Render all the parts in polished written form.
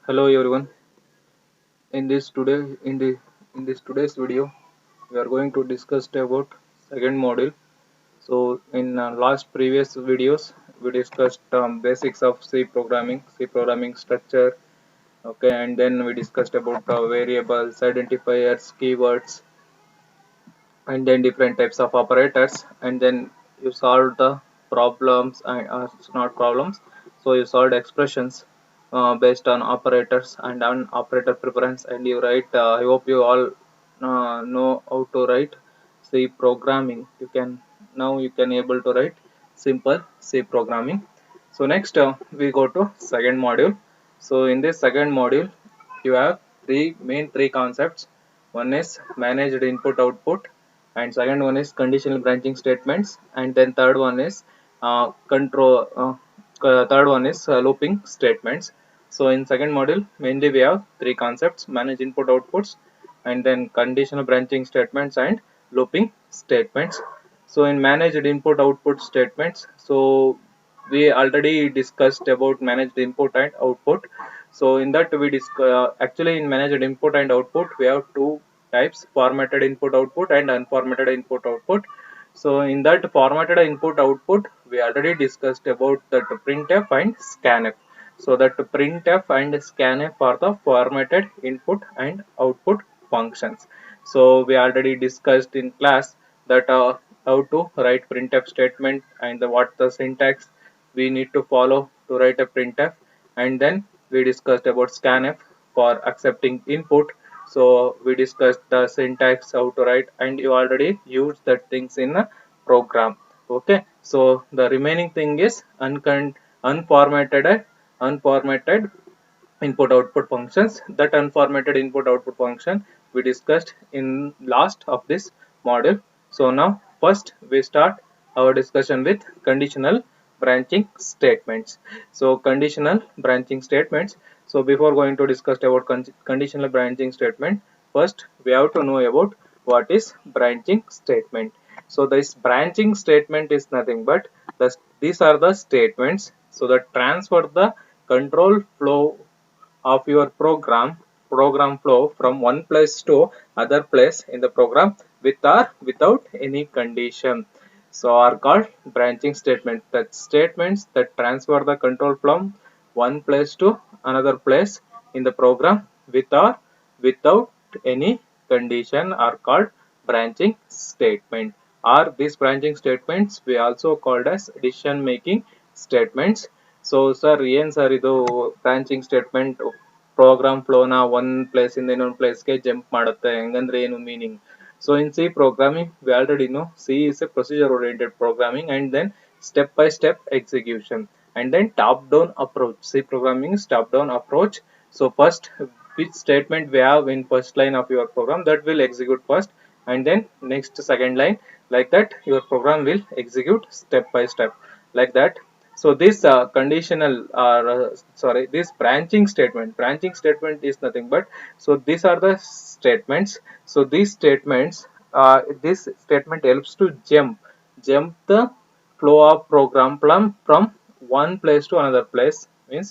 Hello everyone. In this today in this today's video, we are going to discuss about second module. So in last previous videos, we discussed basics of C programming structure. Okay, and then we discussed about variables, identifiers, keywords, and then different types of operators, and then you solve the problems and not problems, so you solved expressions based on operators and on operator preference, and you write I hope you all know how to write C programming. You can able to write simple C programming. So next we go to second module. So in this second module you have three concepts. One is managed input output, and second one is conditional branching statements, and then third one is looping statements. So in second module mainly we have three concepts: manage input outputs, and then conditional branching statements and looping statements. So in managed input output statements, so we already discussed about managed input and output. So in that actually in managed input and output we have two types: formatted input output and unformatted input output. So in that formatted input output we already discussed about that printf and scanf. So that printf and scanf are the formatted input and output functions. So we already discussed in class that how to write printf statement and what the syntax we need to follow to write a printf, and then we discussed about scanf for accepting input. So we discussed the syntax how to write, and you already used that things in a program. Okay, so the remaining thing is unformatted input output functions. That unformatted input output function we discussed in last of this module. So now first we start our discussion with conditional branching statements. So conditional branching statements. So before going to discuss about conditional branching statement, first we have to know about what is branching statement. So this branching statement is nothing but these are the statements so that transfer the control flow of your program flow from one place to other place in the program with or without any condition, so are called branching statement. That statements that transfer the control from one place to another place in the program with or without any condition are called branching statement. Or these branching statements we also called as decision making statements. So sir ಏನ್ sir ಇದು branching statement program ಫ್ಲೋನ one place ಇಂದ ಇನ್ನೊಂದು ಪ್ಲೇಸ್ಗೆ jump ಮಾಡುತ್ತೆ ಹಂಗಂದ್ರೆ ಏನು meaning? So in C programming we already know C is a procedure oriented programming and then step by step execution and then top down approach. C programming is top down approach. So first which statement we have in first line of your program that will execute first, and then next second line, like that your program will execute step by step like that. So this conditional or sorry, this branching statement is nothing but, so these are the statements. So these statements this statement helps to jump the flow of program from one place to another place, means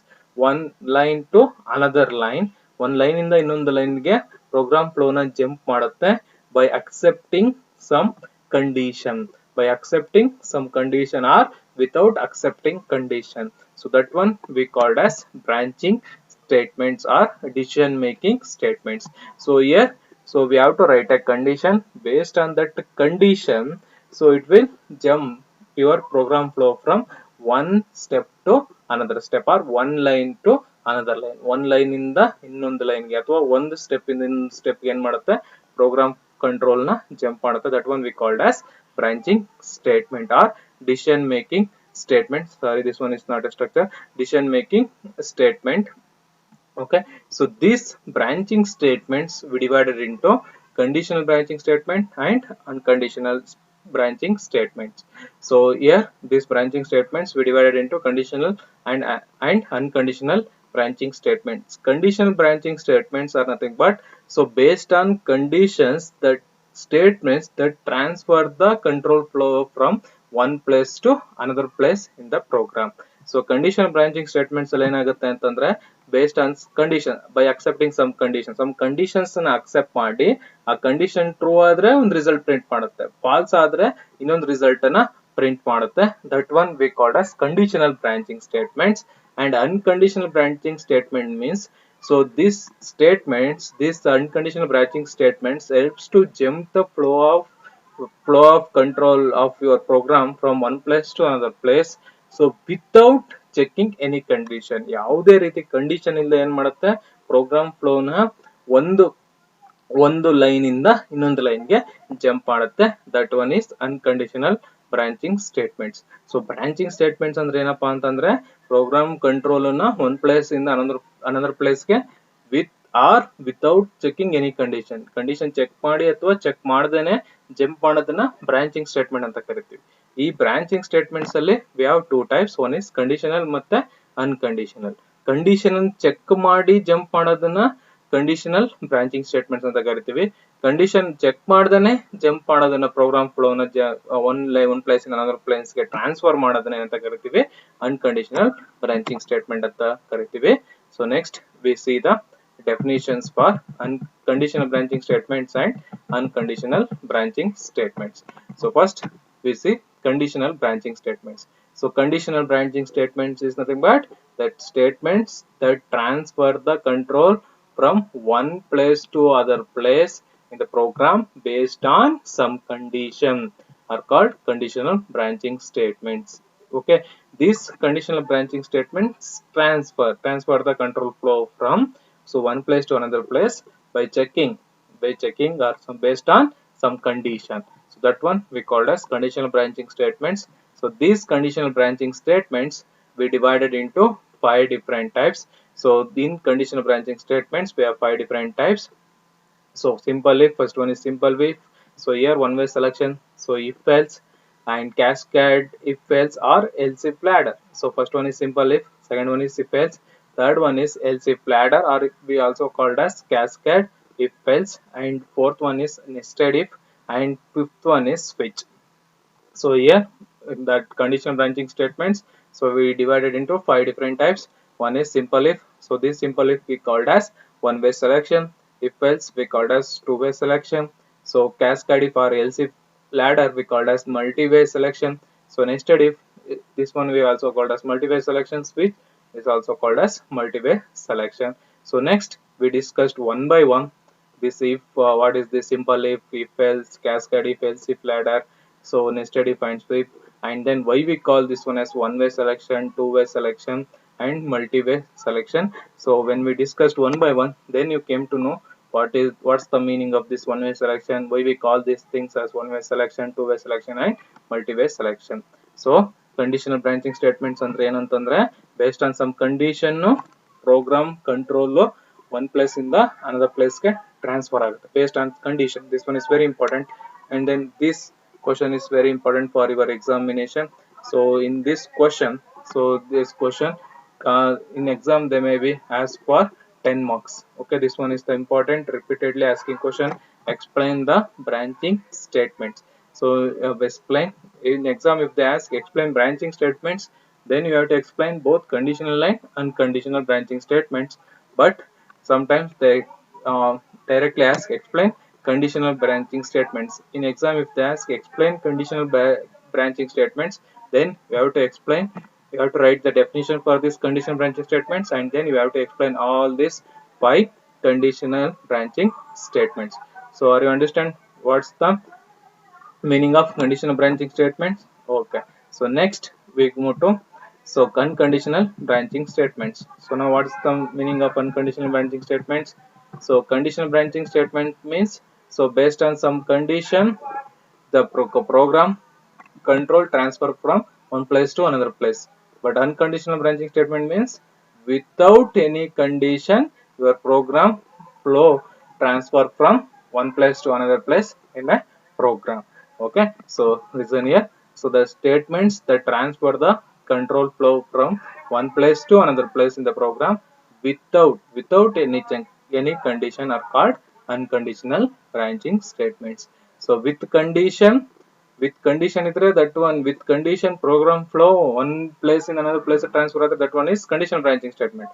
one line to another line, one line ಇಂದ ಇನ್ನೊಂದು line ಗೆ program flow ನ jump ಮಾಡುತ್ತೆ by accepting some condition, by accepting some condition or without accepting condition. So that one we called as branching statements or decision making statements. So here, so we have to write a condition. Based on that condition, so it will jump your program flow from one step to another step or one line to another line. One line ಇಂದ ಇನ್ನೊಂದು line ಗೆ ಅಥವಾ ಒಂದು step ಇಂದ ಇನ್ನೊಂದು step ಗೆ ಏನ್ ಮಾಡುತ್ತೆ program control ನ jump ಮಾಡುತ್ತೆ. That one we called as branching statement or decision making statement. Sorry, this one is not a structure. Decision making statement. Okay, so these branching statements we divided into conditional branching statement and unconditional branching statements. So here these branching statements we divided into conditional and unconditional branching statements. Conditional branching statements are nothing but, so based on conditions, that statements that transfer the control flow from one place to another place in the program. So conditional branching statements ಅಲ್ಲಿ ಏನಾಗುತ್ತೆ ಅಂತಂದ್ರೆ based on condition by accepting some conditions ನ accept ಮಾಡಿ ಆ condition true ಆದ್ರೆ ಒಂದು result print ಮಾಡುತ್ತೆ, falls ಆದ್ರೆ ಇನ್ನೊಂದು ರಿಸಲ್ಟ್ ಅನ್ನ ಪ್ರಿಂಟ್ ಮಾಡುತ್ತೆ. That one we called as conditional branching statements. And unconditional branching statement means, so this unconditional branching statements helps to jump the flow of control of your program from one place to another place, so without checking any condition. ಯಾವುದೇ ರೀತಿ condition ಇಲ್ಲ ಏನ್ ಮಾಡುತ್ತೆ program flow ನ ಒಂದು line ಇಂದ ಇನ್ನೊಂದು line ಗೆ ಜಂಪ್ ಮಾಡುತ್ತೆ. That one is unconditional branching statements. So branching statements ಅಂದ್ರೆ ಏನಪ್ಪಾ ಅಂತಂದ್ರೆ ಪ್ರೋಗ್ರಾಮ್ ಕಂಟ್ರೋಲ್ ನ ಒಂದ್ ಪ್ಲೇಸ್ ಇಂದ ಅನದರ್ ಪ್ಲೇಸ್ ಗೆ with or without checking any condition check ಮಾಡಿ ಅಥವಾ ಚೆಕ್ ಮಾಡದೇನೆ ಜಂಪ್ ಮಾಡೋದನ್ನ ಬ್ರಾಂಚಿಂಗ್ ಸ್ಟೇಟ್ಮೆಂಟ್ ಅಂತ ಕರಿತೀವಿ. ಈ ಬ್ರಾಂಚಿಂಗ್ ಸ್ಟೇಟ್ಮೆಂಟ್ಸ್ ಅಲ್ಲಿ we have two types, one is conditional ಮತ್ತೆ ಅನ್ಕಂಡೀಷನಲ್. ಕಂಡೀಷನ್ ಚೆಕ್ ಮಾಡಿ ಜಂಪ್ ಮಾಡೋದನ್ನ ಕಂಡೀಷನಲ್ ಬ್ರಾಂಚಿಂಗ್ ಸ್ಟೇಟ್ಮೆಂಟ್ಸ್ ಅಂತ ಕರಿತೀವಿ. ಕಂಡೀಷನ್ ಚೆಕ್ ಮಾಡ್ದೇನೆ ಜಂಪ್ ಮಾಡೋದನ್ನ ಪ್ರೋಗ್ರಾಮ್ ಫ್ಲೋ ನ ಒನ್ ಪ್ಲೇಸ್ ಇಂದ ಅನದರ್ ಪ್ಲೇಸ್ ಗೆ ಟ್ರಾನ್ಸ್ಫರ್ ಮಾಡೋದನ್ನ ಅಂತ ಕರಿತೀವಿ ಅನ್ಕಂಡೀಷನಲ್ ಬ್ರಾಂಚಿಂಗ್ ಸ್ಟೇಟ್ಮೆಂಟ್ ಅಂತ ಕರಿತೀವಿ. So next we C the definitions for conditional branching statements and unconditional branching statements. So first we see conditional branching statements. So conditional branching statements is nothing but that statements that transfer the control from one place to other place in the program based on some condition are called conditional branching statements. Okay, these conditional branching statements transfer the control flow from one place to another place by checking or based on some condition. So that one we called as conditional branching statements. So these conditional branching statements we divided into 5 different types. So in conditional branching statements we have 5 different types. So simple if, first one is simple if. So here one way selection, so if else, and cascade if else or else if ladder. So first one is simple if, second one is if else, third one is else if ladder, or we also called as cascade if else, and fourth one is nested if, and fifth one is switch. So here in that conditional branching statements, so we divided into 5 different types. One is simple if, so this simple if we called as one way selection. If else we called as two way selection. So cascade if or else if ladder we called as multi-way selection. So nested if, this one we also called as multi-way selection. Switch is also called as multi-way selection. So next we discussed one by one this if, what is this simple if else, cascade if, else if ladder, so nested if and sweep, and then why we call this one as one way selection, two way selection and multi-way selection. So when we discussed one by one, then you came to know what's the meaning of this one way selection, why we call these things as one way selection, two way selection and multi-way selection. So conditional branching statements andre ಏನಂತಂದ್ರೆ based on some condition program control one place ಇಂದ another place ಗೆ transfer ಆಗುತ್ತೆ based on condition. This one is very important, and then this question is very important for your examination. So in this question, in exam they may be asked for 10 marks. Okay, this one is the important repeatedly asking question. Explain the branching statements. So explain in exam, if they ask explain branching statements, then you have to explain both conditional and unconditional branching statements. But sometimes they directly ask explain conditional branching statements. In exam, if they ask explain conditional branching statements, then you have to explain, you have to write the definition for this conditional branching statements, and then you have to explain all these 5 conditional branching statements. So are you understand what's the meaning of conditional branching statements? Okay, so next we move to unconditional branching statements. So now what's the meaning of unconditional branching statements? So conditional branching statement means, so based on some condition the program control transfer from one place to another place. But unconditional branching statement means without any condition your program flow transfer from one place to another place in a program. Okay, so listen here. So the statements that transfer the control flow from one place to another place in the program without any condition are called unconditional branching statements. So with condition with condition idre that one with condition program flow one place in another place transfer ಆದರೆ that one is conditional branching statement.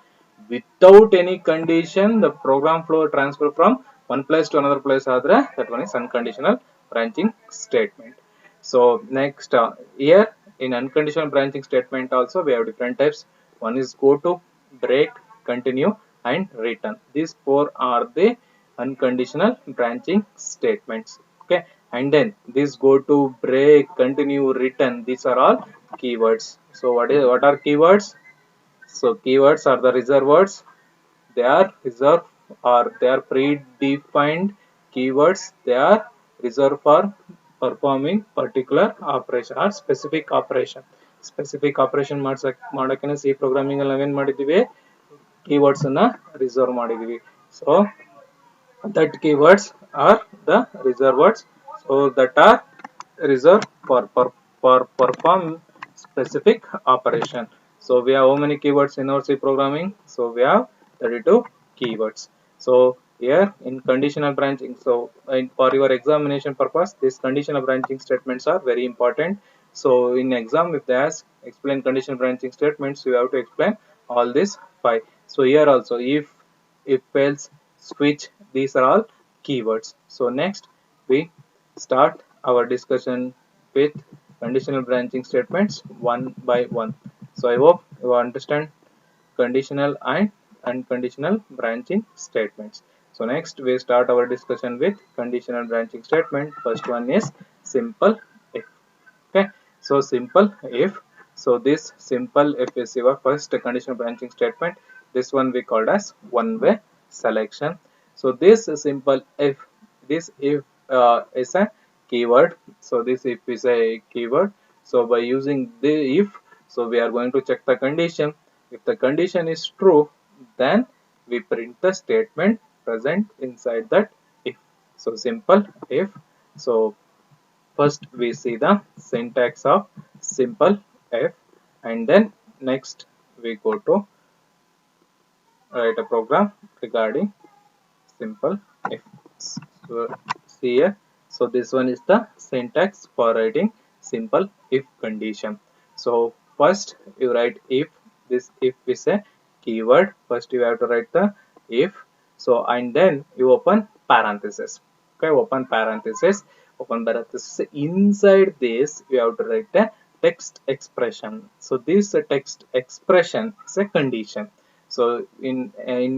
Without any condition the program flow transfer from one place to another place ಆದರೆ that one is unconditional branching statement. So next here in unconditional branching statement also we have different types. One is go to, break, continue and return. These four are the unconditional branching statements. Okay, and then this go to, break, continue, return, these are all keywords. So what are keywords? So keywords are the reserved words. They are reserved or they are predefined keywords. They are reserved for performing particular operation or specific operation. Specific operation ಮಾಡಕ್ಕೆ C programming ಅಲ್ಲಿ ನಾವೇನ್ ಮಾಡಿದೀವಿ, keywords ಅನ್ನ reserve ಮಾಡಿದೀವಿ. So that keywords are the reserved words, so that are reserved for perform specific operation. So we have how many keywords in our C programming? So we have 32 keywords. So here in conditional branching, so for your examination purpose these conditional branching statements are very important. So in exam if they ask explain conditional branching statements, you have to explain all these 5. So here also if else, switch, these are all keywords. So next we start our discussion with conditional branching statements one by one. So I hope you understand conditional and unconditional branching statements. So next we start our discussion with conditional branching statement. First one is simple if. Okay, so simple if, so this simple if is your first conditional branching statement. This one we called as one way selection. So this simple if, this if is a keyword. So this if is a keyword. So by using the if, so we are going to check the condition. If the condition is true, then we print the statement present inside that if. So simple if. So first we see the syntax of simple if, and then next we go to write a program regarding simple if. So see here, so this one is the syntax for writing simple if condition. So first you write if, this if is a keyword. First you have to write the if, so and then you open parenthesis. Okay, open parenthesis. Inside this you have to write a text expression. So this text expression is a condition. So in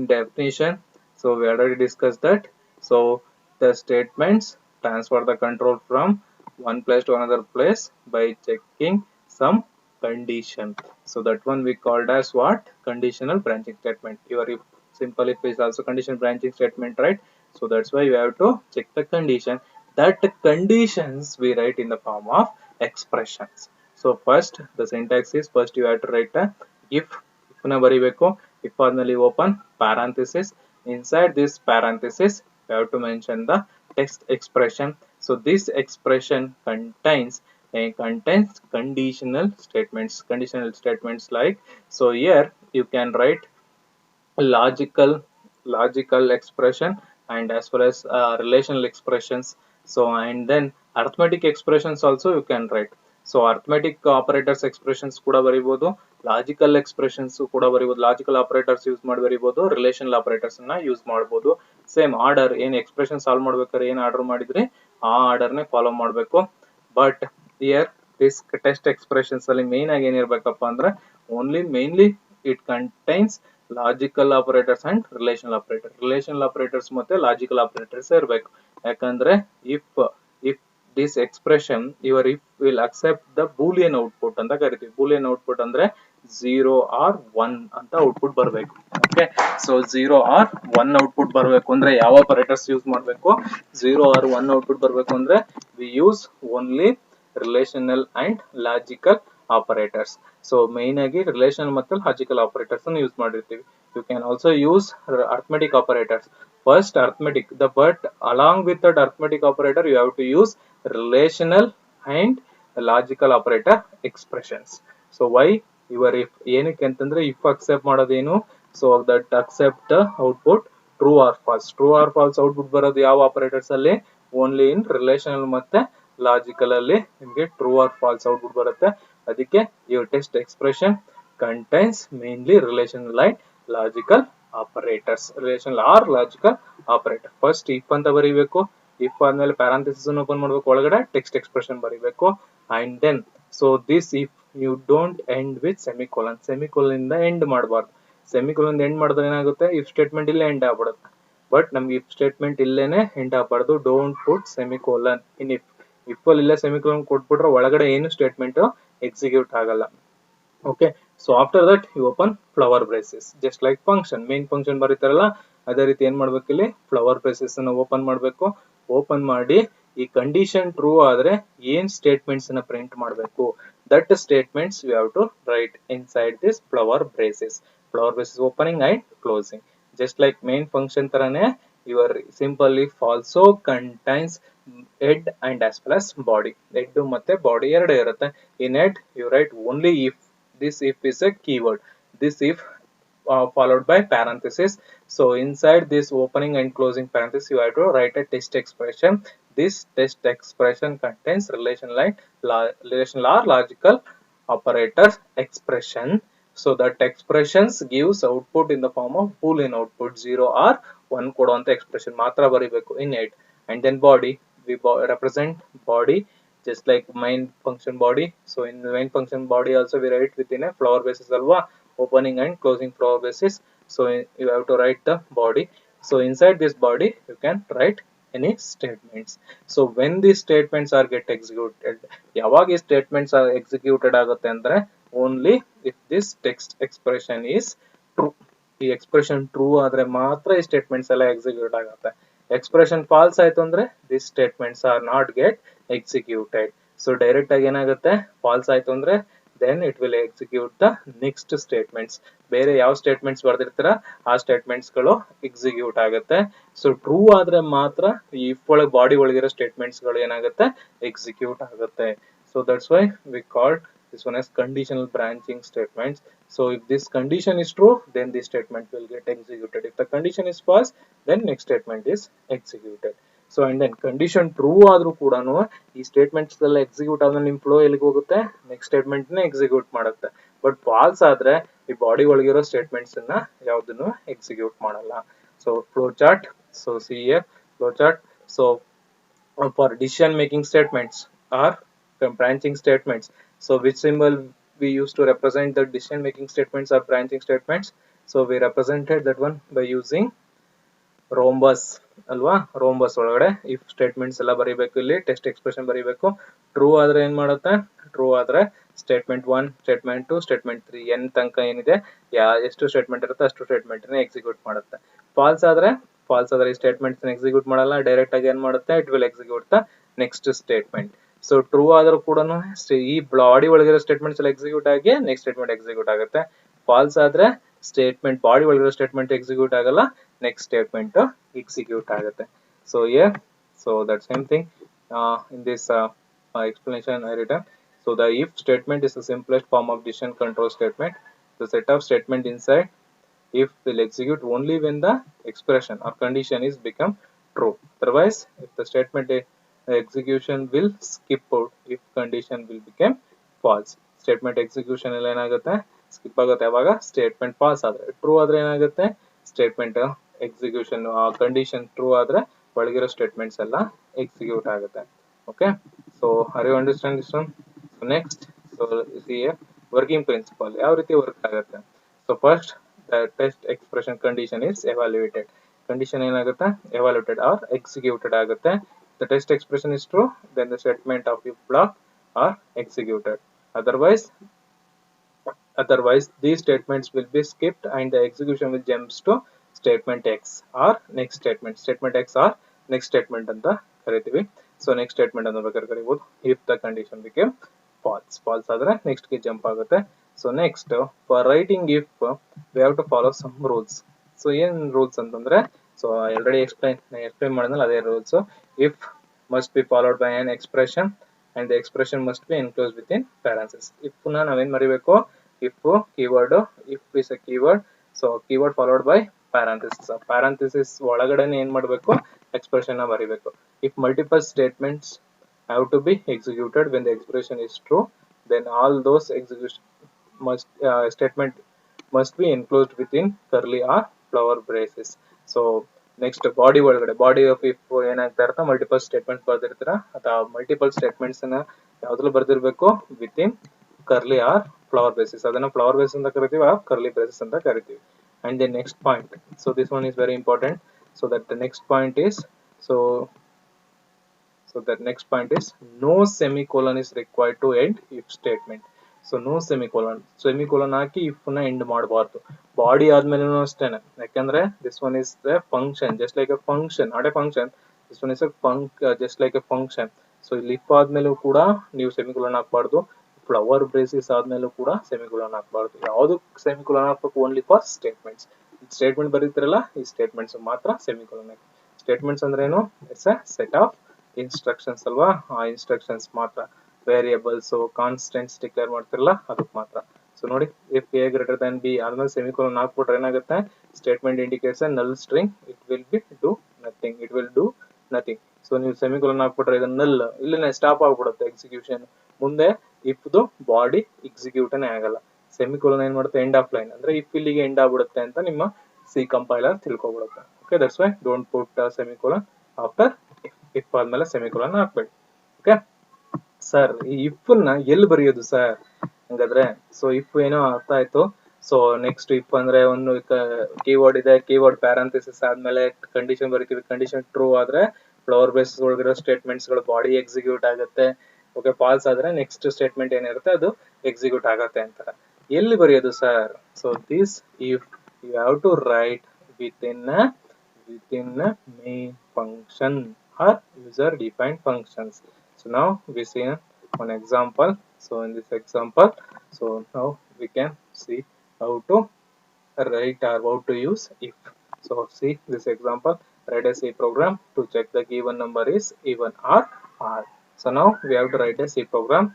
definition, so we already discussed that. So the statements transfer the control from one place to another place by checking some condition. So that one we called as what? Conditional branching statement. Your if simple if is also conditional branching statement, right? So that's why you have to check the condition. That conditions we write in the form of expressions. So first the syntax is, first you have to write a if ನ ಬರಿಬೇಕು. if ಆದ್ಮೇಲೆ open parenthesis. Inside this parenthesis you have to mention the text expression. So this expression contains conditional statements like, so here you can write logical expression and as well as relational expressions. So and then arithmetic expressions also you can write. So arithmetic operators expressions kuda baribodu, logical expressions kuda baribodu, logical operators use ಮಾಡಿ ಬರಿಬಹುದು, relational operators ಅನ್ನ use ಮಾಡಬಹುದು. Same order ಏನು expression solve ಮಾಡಬೇಕಾದ್ರೆ ಏನು order ಮಾಡಿದ್ರೆ ಆ order ನೇ follow ಮಾಡಬೇಕು. But here this test expressions ಅಲ್ಲಿ ಮೇನ್ ಆಗಿ ಏನಿರಬೇಕಪ್ಪ ಅಂದ್ರೆ only mainly it contains logical operators and relational operator. Relational operators ಮತ್ತೆ ಲಾಜಿಕಲ್ ಆಪರೇಟರ್ಸ್ ಇರಬೇಕು. ಯಾಕಂದ್ರೆ if this expression your if will accept the boolean output ಅಂತ ಕರಿತೀವಿ. boolean output ಅಂದ್ರೆ 0 or 1 ಅಂತ ಔಟ್ಪುಟ್ ಬರಬೇಕು. ಓಕೆ, ಸೊ 0 or 1 ಔಟ್ಪುಟ್ ಬರಬೇಕು ಅಂದ್ರೆ ಯಾವ ಆಪರೇಟರ್ಸ್ ಯೂಸ್ ಮಾಡಬೇಕು? 0 or 1 ಔಟ್ಪುಟ್ ಬರಬೇಕು ಅಂದ್ರೆ we use only relational and logical operators. So main ಆಗಿ relational ಮತ್ತು logical operators ಅನ್ನು ಯೂಸ್ ಮಾಡಿರ್ತೀವಿ. You can also use arithmetic operators. First arithmetic, but along with that arithmetic operator you have to use relational and logical operator expressions. So why your if ಏನಕ್ಕೆ ಅಂತಂದ್ರೆ if accept ಮಾಡೋದೇನು? So that accept the output true or false. True or false output ಬರೋದು ಯಾವ operators ಅಲ್ಲಿ? Only in relational ಮತ್ತೆ logical ಅಲ್ಲಿ ನಿಮಗೆ true or false output ಬರುತ್ತೆ. ಅದಕ್ಕೆ your test expression contains mainly relation line logical operators. Relation or logical operator. First if ಅಂತ ಬರೀಬೇಕು. ಇಫ್ ಆದ್ಮೇಲೆ ಪ್ಯಾರಂಥೆಸಿಸ್ ಓಪನ್ ಮಾಡಬೇಕು, ಒಳಗಡೆ ಟೆಕ್ಸ್ಟ್ ಎಕ್ಸ್ಪ್ರೆಷನ್ ಬರೀಬೇಕು. And then so this if you don't end with semicolon. Semicolon ಇಂದ end ಮಾಡಬಾರ್ದು. Semicolon end ಮಾಡಿದ್ರೆ ಏನಾಗುತ್ತೆ, ಇಫ್ ಸ್ಟೇಟ್ಮೆಂಟ್ ಇಲ್ಲೇ ಎಂಡ್ ಆಗ್ಬಿಡುತ್ತೆ. ಬಟ್ ನಮ್ಗೆ ಇಫ್ ಸ್ಟೇಟ್ಮೆಂಟ್ ಇಲ್ಲೇನೆ ಎಂಡ್ ಆಗಬಾರ್ದು. Don't put semicolon in if. If ಅಲ್ಲಿ ಇಲ್ಲೇ ಸೆಮಿಕೋಲನ್ ಕೊಟ್ಬಿಟ್ರೆ ಒಳಗಡೆ ಏನು ಸ್ಟೇಟ್ಮೆಂಟ್ ಎಕ್ಸಿಕ್ಯೂಟ್ ಆಗಲ್ಲ. Okay, so after that you open flower braces just like function. main function ಬರೀತಾರಲ್ಲ ಅದೇ ರೀತಿ ಏನ್ ಮಾಡ್ಬೇಕು, ಇಲ್ಲಿ ಫ್ಲವರ್ ಬ್ರೇಸಸ್ ಅನ್ನು ಓಪನ್ ಮಾಡಬೇಕು. ಓಪನ್ ಮಾಡಿ ಈ ಕಂಡೀಷನ್ ಟ್ರೂ ಆದ್ರೆ ಏನ್ ಸ್ಟೇಟ್ಮೆಂಟ್ಸ್ ಅನ್ನ ಪ್ರಿಂಟ್ ಮಾಡಬೇಕು, that statements you have to write inside this flower braces. Flower braces opening and closing just like main function ತರಾನೇ your simple if also contains head and as well as body. Head ಮತ್ತೆ body ಎರಡೇ ಇರುತ್ತೆ. In head you write only if. This if is a keyword. This if followed by parenthesis. So inside this opening and closing parenthesis you have to write a test expression. This test expression contains relational or logical operator expression. So that expressions gives output in the form of boolean output 0 or 1 ಕೊಡುವಂತ expression ಮಾತ್ರ ಬರೀಬೇಕು in it. And then body, we represent body just like main function body. So in the main function body also we write within a flower basis alwa, opening and closing flower basis. So you have to write the body. So inside this body you can write any statements. So when these statements are get executed, ಯಾವಾಗ ಈ statements are executed ಆಗುತ್ತೆ ಅಂದ್ರೆ only if this text expression is true. ಈ expression true ಆದ್ರೆ ಮಾತ್ರ ಈ statements ಎಲ್ಲ execute ಆಗುತ್ತೆ. Expression false ಆಯ್ತು ಅಂದ್ರೆ these statements are not get executed. So direct ಆಗಿ ಏನಾಗುತ್ತೆ, false ಆಯ್ತು ಅಂದ್ರೆ then it will execute the next statements. ಬೇರೆ ಯಾವ ಸ್ಟೇಟ್ಮೆಂಟ್ಸ್ ಬರ್ದಿರ್ತೀರಾ ಆ ಸ್ಟೇಟ್ಮೆಂಟ್ಸ್ ಗಳು ಎಕ್ಸಿಕ್ಯೂಟ್ ಆಗುತ್ತೆ. ಸೊ ಟ್ರೂ ಆದ್ರೆ ಮಾತ್ರ ಈ ಇಫ್ ಒಳಗೆ ಬಾಡಿ ಒಳಗಿರೋ ಸ್ಟೇಟ್ಮೆಂಟ್ಸ್ ಗಳು ಏನಾಗುತ್ತೆ, ಎಕ್ಸಿಕ್ಯೂಟ್ ಆಗುತ್ತೆ. So that's why we called this one as conditional branching statements. So if this condition is true, then this statement will get executed. If the condition is false, then next statement is executed. So and then condition true ಆದ್ರೂ ಕೂಡ ಈ statements ಎಲ್ಲ execute ಆದ್ಮೇಲೆ ನಿಮ್ flow ಎಲ್ಲಿಗೆ ಹೋಗುತ್ತೆ, next statement ನ execute ಮಾಡುತ್ತೆ. ಬಟ್ ಫಾಲ್ಸ್ ಆದ್ರೆ ಈ ಬಾಡಿ ಒಳಗಿರೋ ಸ್ಟೇಟ್ಮೆಂಟ್ಸ್ ಅನ್ನ ಯಾವ್ದನ್ನು ಎಕ್ಸಿಕ್ಯೂಟ್ ಮಾಡಲ್ಲ. So flow chart. So C A flow chart. So for decision making statements or branching statements, so which symbol we used to represent the decision making statements or branching statements? So we represented that one by using rhombus ಅಲ್ವಾ. Rhombus ಒಳಗಡೆ if statements ಎಲ್ಲ ಬರೀಬೇಕು, ಇಲ್ಲಿ test expression ಬರೀಬೇಕು. True ಆದ್ರೆ ಏನ್ ಮಾಡುತ್ತೆ, true ಆದ್ರೆ ಸ್ಟೇಟ್ಮೆಂಟ್ 1, ಸ್ಟೇಟ್ಮೆಂಟ್ 2, ಸ್ಟೇಟ್ಮೆಂಟ್ 3 n ತನಕ ಏನಿದೆ ಎಷ್ಟು ಸ್ಟೇಟ್ಮೆಂಟ್ ಇರುತ್ತೆ ಅಷ್ಟು ಸ್ಟೇಟ್ಮೆಂಟ್ ನ ಎಕ್ಸಿಕ್ಯೂಟ್ ಮಾಡುತ್ತೆ. ಫಾಲ್ಸ್ ಆದ್ರೆ ಈ ಸ್ಟೇಟ್ಮೆಂಟ್ಸ್ ಎಕ್ಸಿಕ್ಯೂಟ್ ಮಾಡಲ್ಲ, ಡೈರೆಕ್ಟ್ ಆಗಿ ಏನ್ ಮಾಡುತ್ತೆ, it will execute the next statement. So true ಆದ್ರೂ ಕೂಡ ಈ ಬಾಡಿ ಒಳಗಿರೋ ಸ್ಟೇಟ್ಮೆಂಟ್ಸ್ ಎಲ್ಲ ಎಕ್ಸಿಕ್ಯೂಟ್ ಆಗಿ ನೆಕ್ಸ್ಟ್ ಸ್ಟೇಟ್ಮೆಂಟ್ ಎಕ್ಸಿಕ್ಯೂಟ್ ಆಗುತ್ತೆ. ಫಾಲ್ಸ್ ಆದ್ರೆ ಸ್ಟೇಟ್ಮೆಂಟ್ ಬಾಡಿ ಒಳಗಿರೋ ಸ್ಟೇಟ್ಮೆಂಟ್ ಎಕ್ಸಿಕ್ಯೂಟ್ ಆಗಲ್ಲ, ನೆಕ್ಸ್ಟ್ ಸ್ಟೇಟ್ಮೆಂಟ್ ಎಕ್ಸಿಕ್ಯೂಟ್ ಆಗುತ್ತೆ. So yeah, so that same thing in this explanation I written. So the if statement is the simplest form of decision control statement. The set of statement inside if will execute only when the expression or condition is become true. Otherwise if the statement execution will skip out if condition will become false. Statement execution ಎಲ್ಲ ಏನಾಗುತ್ತೆ, skip ಆಗುತ್ತೆ ಯಾವಾಗ statement falls ಆದ್ರೆ. True ಆದ್ರೆ ಏನಾಗುತ್ತೆ, statement execution condition true ಆದ್ರೆ ಒಳಗಿರೋ statements ಎಲ್ಲ ಎಕ್ಸಿಕ್ಯೂಟ್ ಆಗುತ್ತೆ. Okay, so are you understand this one? So next, so C a working principle ಯಾವ ರೀತಿ ವರ್ಕ್ ಆಗುತ್ತೆ. So first the test expression condition is evaluated. Condition ಏನಾಗುತ್ತೆ, ಎವಾಲ್ಯುಯೇಟೆಡ್ ಆರ್ ಎಕ್ಸಿಕ್ಯೂಟೆಡ್ ಆಗುತ್ತೆ. The test expression is true, then the statement of if block are executed. Otherwise these statements will be skipped and the execution will jumps to statement x or next statement. Statement x or next statement ಅಂತ ಕರಿತೀವಿ. So next statement ಅಂತ ಬೇಕಾದ್ರೆ ಕರಿಬಹುದು. If the condition became false ಆದ್ರೆ next ಗೆ jump ಆಗುತ್ತೆ. So next for writing if we have to follow some rules. So ಏನ್ rules ಅಂತಂದ್ರೆ, ಸೊ ಆಲ್ರೆಡಿ ಎಕ್ಸ್ಪ್ಲೈನ್ ಮಾಡಿದ್ನಲ್ಲ ಅದೇ rules. If must be followed by an expression and the expression must be enclosed within parenthesis. if na naven maribeko, if keyword, if is a keyword, so keyword followed by parenthesis. parenthesis ಒಳಗಡೆನೆ ಏನು ಮಾಡಬೇಕು, expression ನ ಬರಿಬೇಕು. if multiple statements have to be executed when the expression is true, then all those execution must statement must be enclosed within curly or flower braces. So next body ಒಳಗಡೆ body of if ಏನಾಗ್ತಾ ಇರುತ್ತೆ multiple statement ಬರ್ದಿರ್ತೀರ ಅಥವಾ multiple statements ನ ಯಾವ್ದ್ರಲ್ಲಿ ಬರ್ದಿರ್ಬೇಕು within curly or flower braces ಅದನ್ನ flower brace ಅಂತ ಕರಿತೀವಿ ಆ ಕರ್ಲಿ ಬೇಸಿಸ್ ಅಂತ ಕರಿತೀವಿ. And the next point, so this one is very important, so that the next point is so so that next point is no semicolon is required to end if statement. So no semicolon hockey if ನ end ಮಾಡಬಾರ್ದು. Body ಆದ್ಮೇಲೆನೂ ಅಷ್ಟೇನೆ, ಯಾಕಂದ್ರೆ this one is the function just like a function, not a function, this one is a just like a function. So ಇಲ್ಲಿ if ಆದ್ಮೇಲೂ ಕೂಡ ನೀವು semicolon ಹಾಕಬಾರ್ದು, flower ಬ್ರೇಸಿಸ್ ಆದ್ಮೇಲೂ ಕೂಡ semicolon ಹಾಕಬಾರ್ದು. ಯಾವುದು semicolon ಹಾಕಬೇಕು only for statements. ಸ್ಟೇಟ್ಮೆಂಟ್ ಬರೀತಿರಲ್ಲ ಈ ಸ್ಟೇಟ್ಮೆಂಟ್ಸ್ ಮಾತ್ರ semicolon ಹಾಕಿ. ಸ್ಟೇಟ್ಮೆಂಟ್ಸ್ ಅಂದ್ರೆ ಏನು? It's a set of instructions ಅಲ್ವಾ, ಆ ಇನ್ಸ್ಟ್ರಕ್ಷನ್ಸ್ ಮಾತ್ರ. ವೇರಿಯೇಬಲ್ಸ್ ಕಾನ್ಸ್ಟೆಂಟ್ಸ್ ಡಿಕ್ಲೇರ್ ಮಾಡ್ತಿರಲ್ಲ ಅದಕ್ಕೆ ಮಾತ್ರ. ಸೊ ನೋಡಿ if a greater than b ಆದ್ಮೇಲೆ ಸೆಮಿಕೋಲನ್ ಹಾಕ್ಬಿಟ್ರೆ ಏನಾಗುತ್ತೆ, ಸ್ಟೇಟ್ಮೆಂಟ್ ಇಂಡಿಕೇಟ್ಸ್ ಅ ನಲ್ string, it will be do nothing. So ನೀವು ಸೆಮಿಕೋಲನ್ ಹಾಕ್ಬಿಟ್ರೆ ಇದು ನಲ್, ಇಲ್ಲೇ ಸ್ಟಾಪ್ ಆಗ್ಬಿಡುತ್ತೆ ಎಕ್ಸಿಕ್ಯೂಷನ್, ಮುಂದೆ ಇಫ್ದು ಬಾಡಿ ಎಕ್ಸಿಕ್ಯೂಟನೇ ಆಗಲ್ಲ. ಸೆಮಿಕೋಲನ್ ಏನ್ ಮಾಡುತ್ತೆ, ಎಂಡ್ ಆಫ್ ಲೈನ್ ಅಂದ್ರೆ ಇಫ್ ಇಲ್ಲಿಗೆ ಎಂಡ್ ಆಗ್ಬಿಡುತ್ತೆ ಅಂತ ನಿಮ್ಮ ಸಿ ಕಂಪೈಲರ್ ತಿಳ್ಕೊಬಿಡುತ್ತೆ. Okay, that's why don't put semicolon after if ಆದ್ಮೇಲೆ ಸೆಮಿಕೋಲನ್ ಹಾಕ್ಬೇಡಿ. ಓಕೆ ಸರ್, ಈ ಇಫ್ ನ ಎಲ್ಲಿ ಬರೆಯೋದು ಸರ್ ಹಂಗಾದ್ರೆ? ಸೊ ಇಫ್ ಏನೋ ಅರ್ಥ ಆಯ್ತು. ಸೊ ನೆಕ್ಸ್ಟ್ ಇಫ್ ಅಂದ್ರೆ ಒಂದು ಕೀವರ್ಡ್ ಇದೆ, ಕೀವರ್ಡ್ ಪ್ಯಾರಂಥೆಸಿಸ್ ಆದ್ಮೇಲೆ ಕಂಡೀಷನ್ ಬರೀತೀವಿ. ಕಂಡೀಷನ್ ಟ್ರೂ ಆದ್ರೆ ಫ್ಲವರ್ ಬೇಸ್ ಒಳಗಿರೋ ಸ್ಟೇಟ್ಮೆಂಟ್ಸ್ ಗಳು ಬಾಡಿ ಎಕ್ಸಿಕ್ಯೂಟ್ ಆಗುತ್ತೆ. ಓಕೆ, ಫಾಲ್ಸ್ ಆದ್ರೆ ನೆಕ್ಸ್ಟ್ ಸ್ಟೇಟ್ಮೆಂಟ್ ಏನಿರುತ್ತೆ ಅದು ಎಕ್ಸಿಕ್ಯೂಟ್ ಆಗುತ್ತೆ ಅಂತಾರೆ. ಎಲ್ಲಿ ಬರೆಯೋದು sir? So this if you have to write within main function or user defined functions. So now we see one example. So in this example, so now we can see how to write or how to use if. So see this example, write a C program to check the given number is even or odd. So now we have to write a C program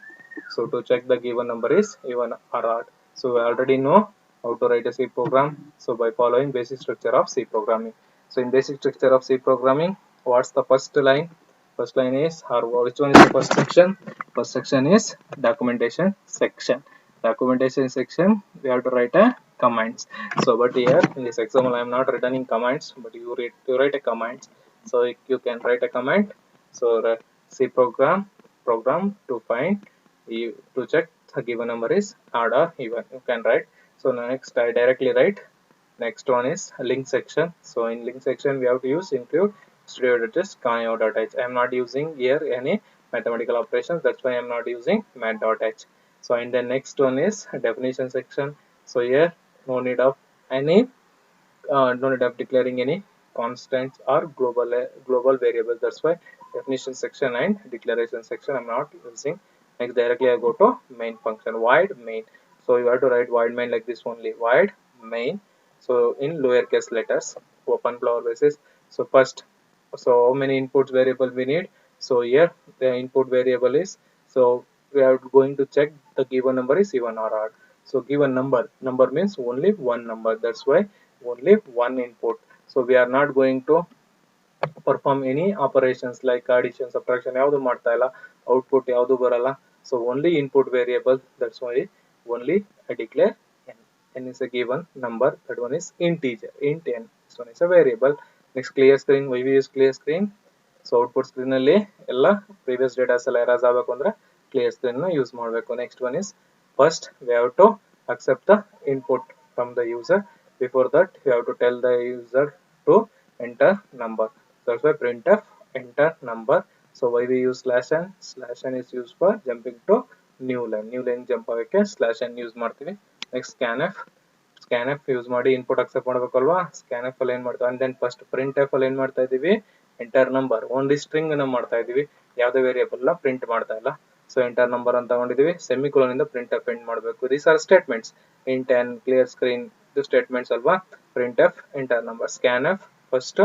so to check the given number is even or odd. So we already know how to write a C program, so by following basic structure of C programming. So in basic structure of C programming, what's the first line? First line is, or which one is the first section? First section is documentation section. Documentation section, we have to write a commands. So but here in this example I am not returning commands, but you write a commands. So you can write a command. So C program to find to check the given number is odd or even, you can write. So next I directly write. Next one is link section. So in link section we have to use include studio.h cameo.h. I am not using here any mathematical operations, that's why I am not using math.h. So and the next one is definition section. So here no need of declaring any constants or global variables, that's why definition section and declaration section I am not using. Next directly I go to main function, void main. So you have to write void main like this only, void main. So in lowercase letters, open flower basis. So first, so how many inputs variable we need? So here the input variable is, so we are going to check the given number is even or odd. So given number means only one number, that's why only one input. So we are not going to perform any operations like addition, subtraction, ಯಾವುದು ಮಾಡ್ತಾ ಇಲ್ಲ, output ಯಾವುದು ಬರಲ್ಲ. So only input variable, that's why only I declare n is a given number, that one is integer, int n, this one is a variable. Next clear screen, why we use clear screen? So output screen ಅಲ್ಲಿ ಎಲ್ಲ previous data ಎಲ್ಲ erase ಆಗಬೇಕು ಅಂದ್ರೆ clear screen ನ use ಮಾಡಬೇಕು. Next one is, first we have to accept the input from the user. Before that we have to tell the user to enter number, that's why printf enter number. So why we use slash n is used for jumping to new line jump ಆಗಕ್ಕೆ slash n use ಮಾಡ್ತೀವಿ. Next scanf use ಮಾಡಿ input accept ಮಾಡಬೇಕಲ್ವಾ, scanf ಅಲ್ಲಿ ಏನ್ ಮಾಡ್ತೀವಿ, and then first printf ಅಲ್ಲಿ ಏನ್ ಮಾಡ್ತಾ ಇದೀವಿ, ಎಂಟರ್ ನಂಬರ್, ಓನ್ಲಿ ಸ್ಟ್ರಿಂಗ್ ಅನ್ನು ಮಾಡ್ತಾ ಇದೀವಿ, ಯಾವುದೇ ವೇರಿಯೇಬಲ್ ನ ಪ್ರಿಂಟ್ ಮಾಡ್ತಾ ಇಲ್ಲ. ಸೊ ಎಂಟರ್ ನಂಬರ್ ಅಂತ ತಗೊಂಡಿದೀವಿ, ಸೆಮಿಕೋಲನ್ ಇಂದ printf ಎಂಡ್ ಮಾಡಬೇಕು. These are statements, int n, clear screen, ಇದು ಸ್ಟೇಟ್ಮೆಂಟ್ಸ್ ಅಲ್ವಾ. printf enter number, scanf first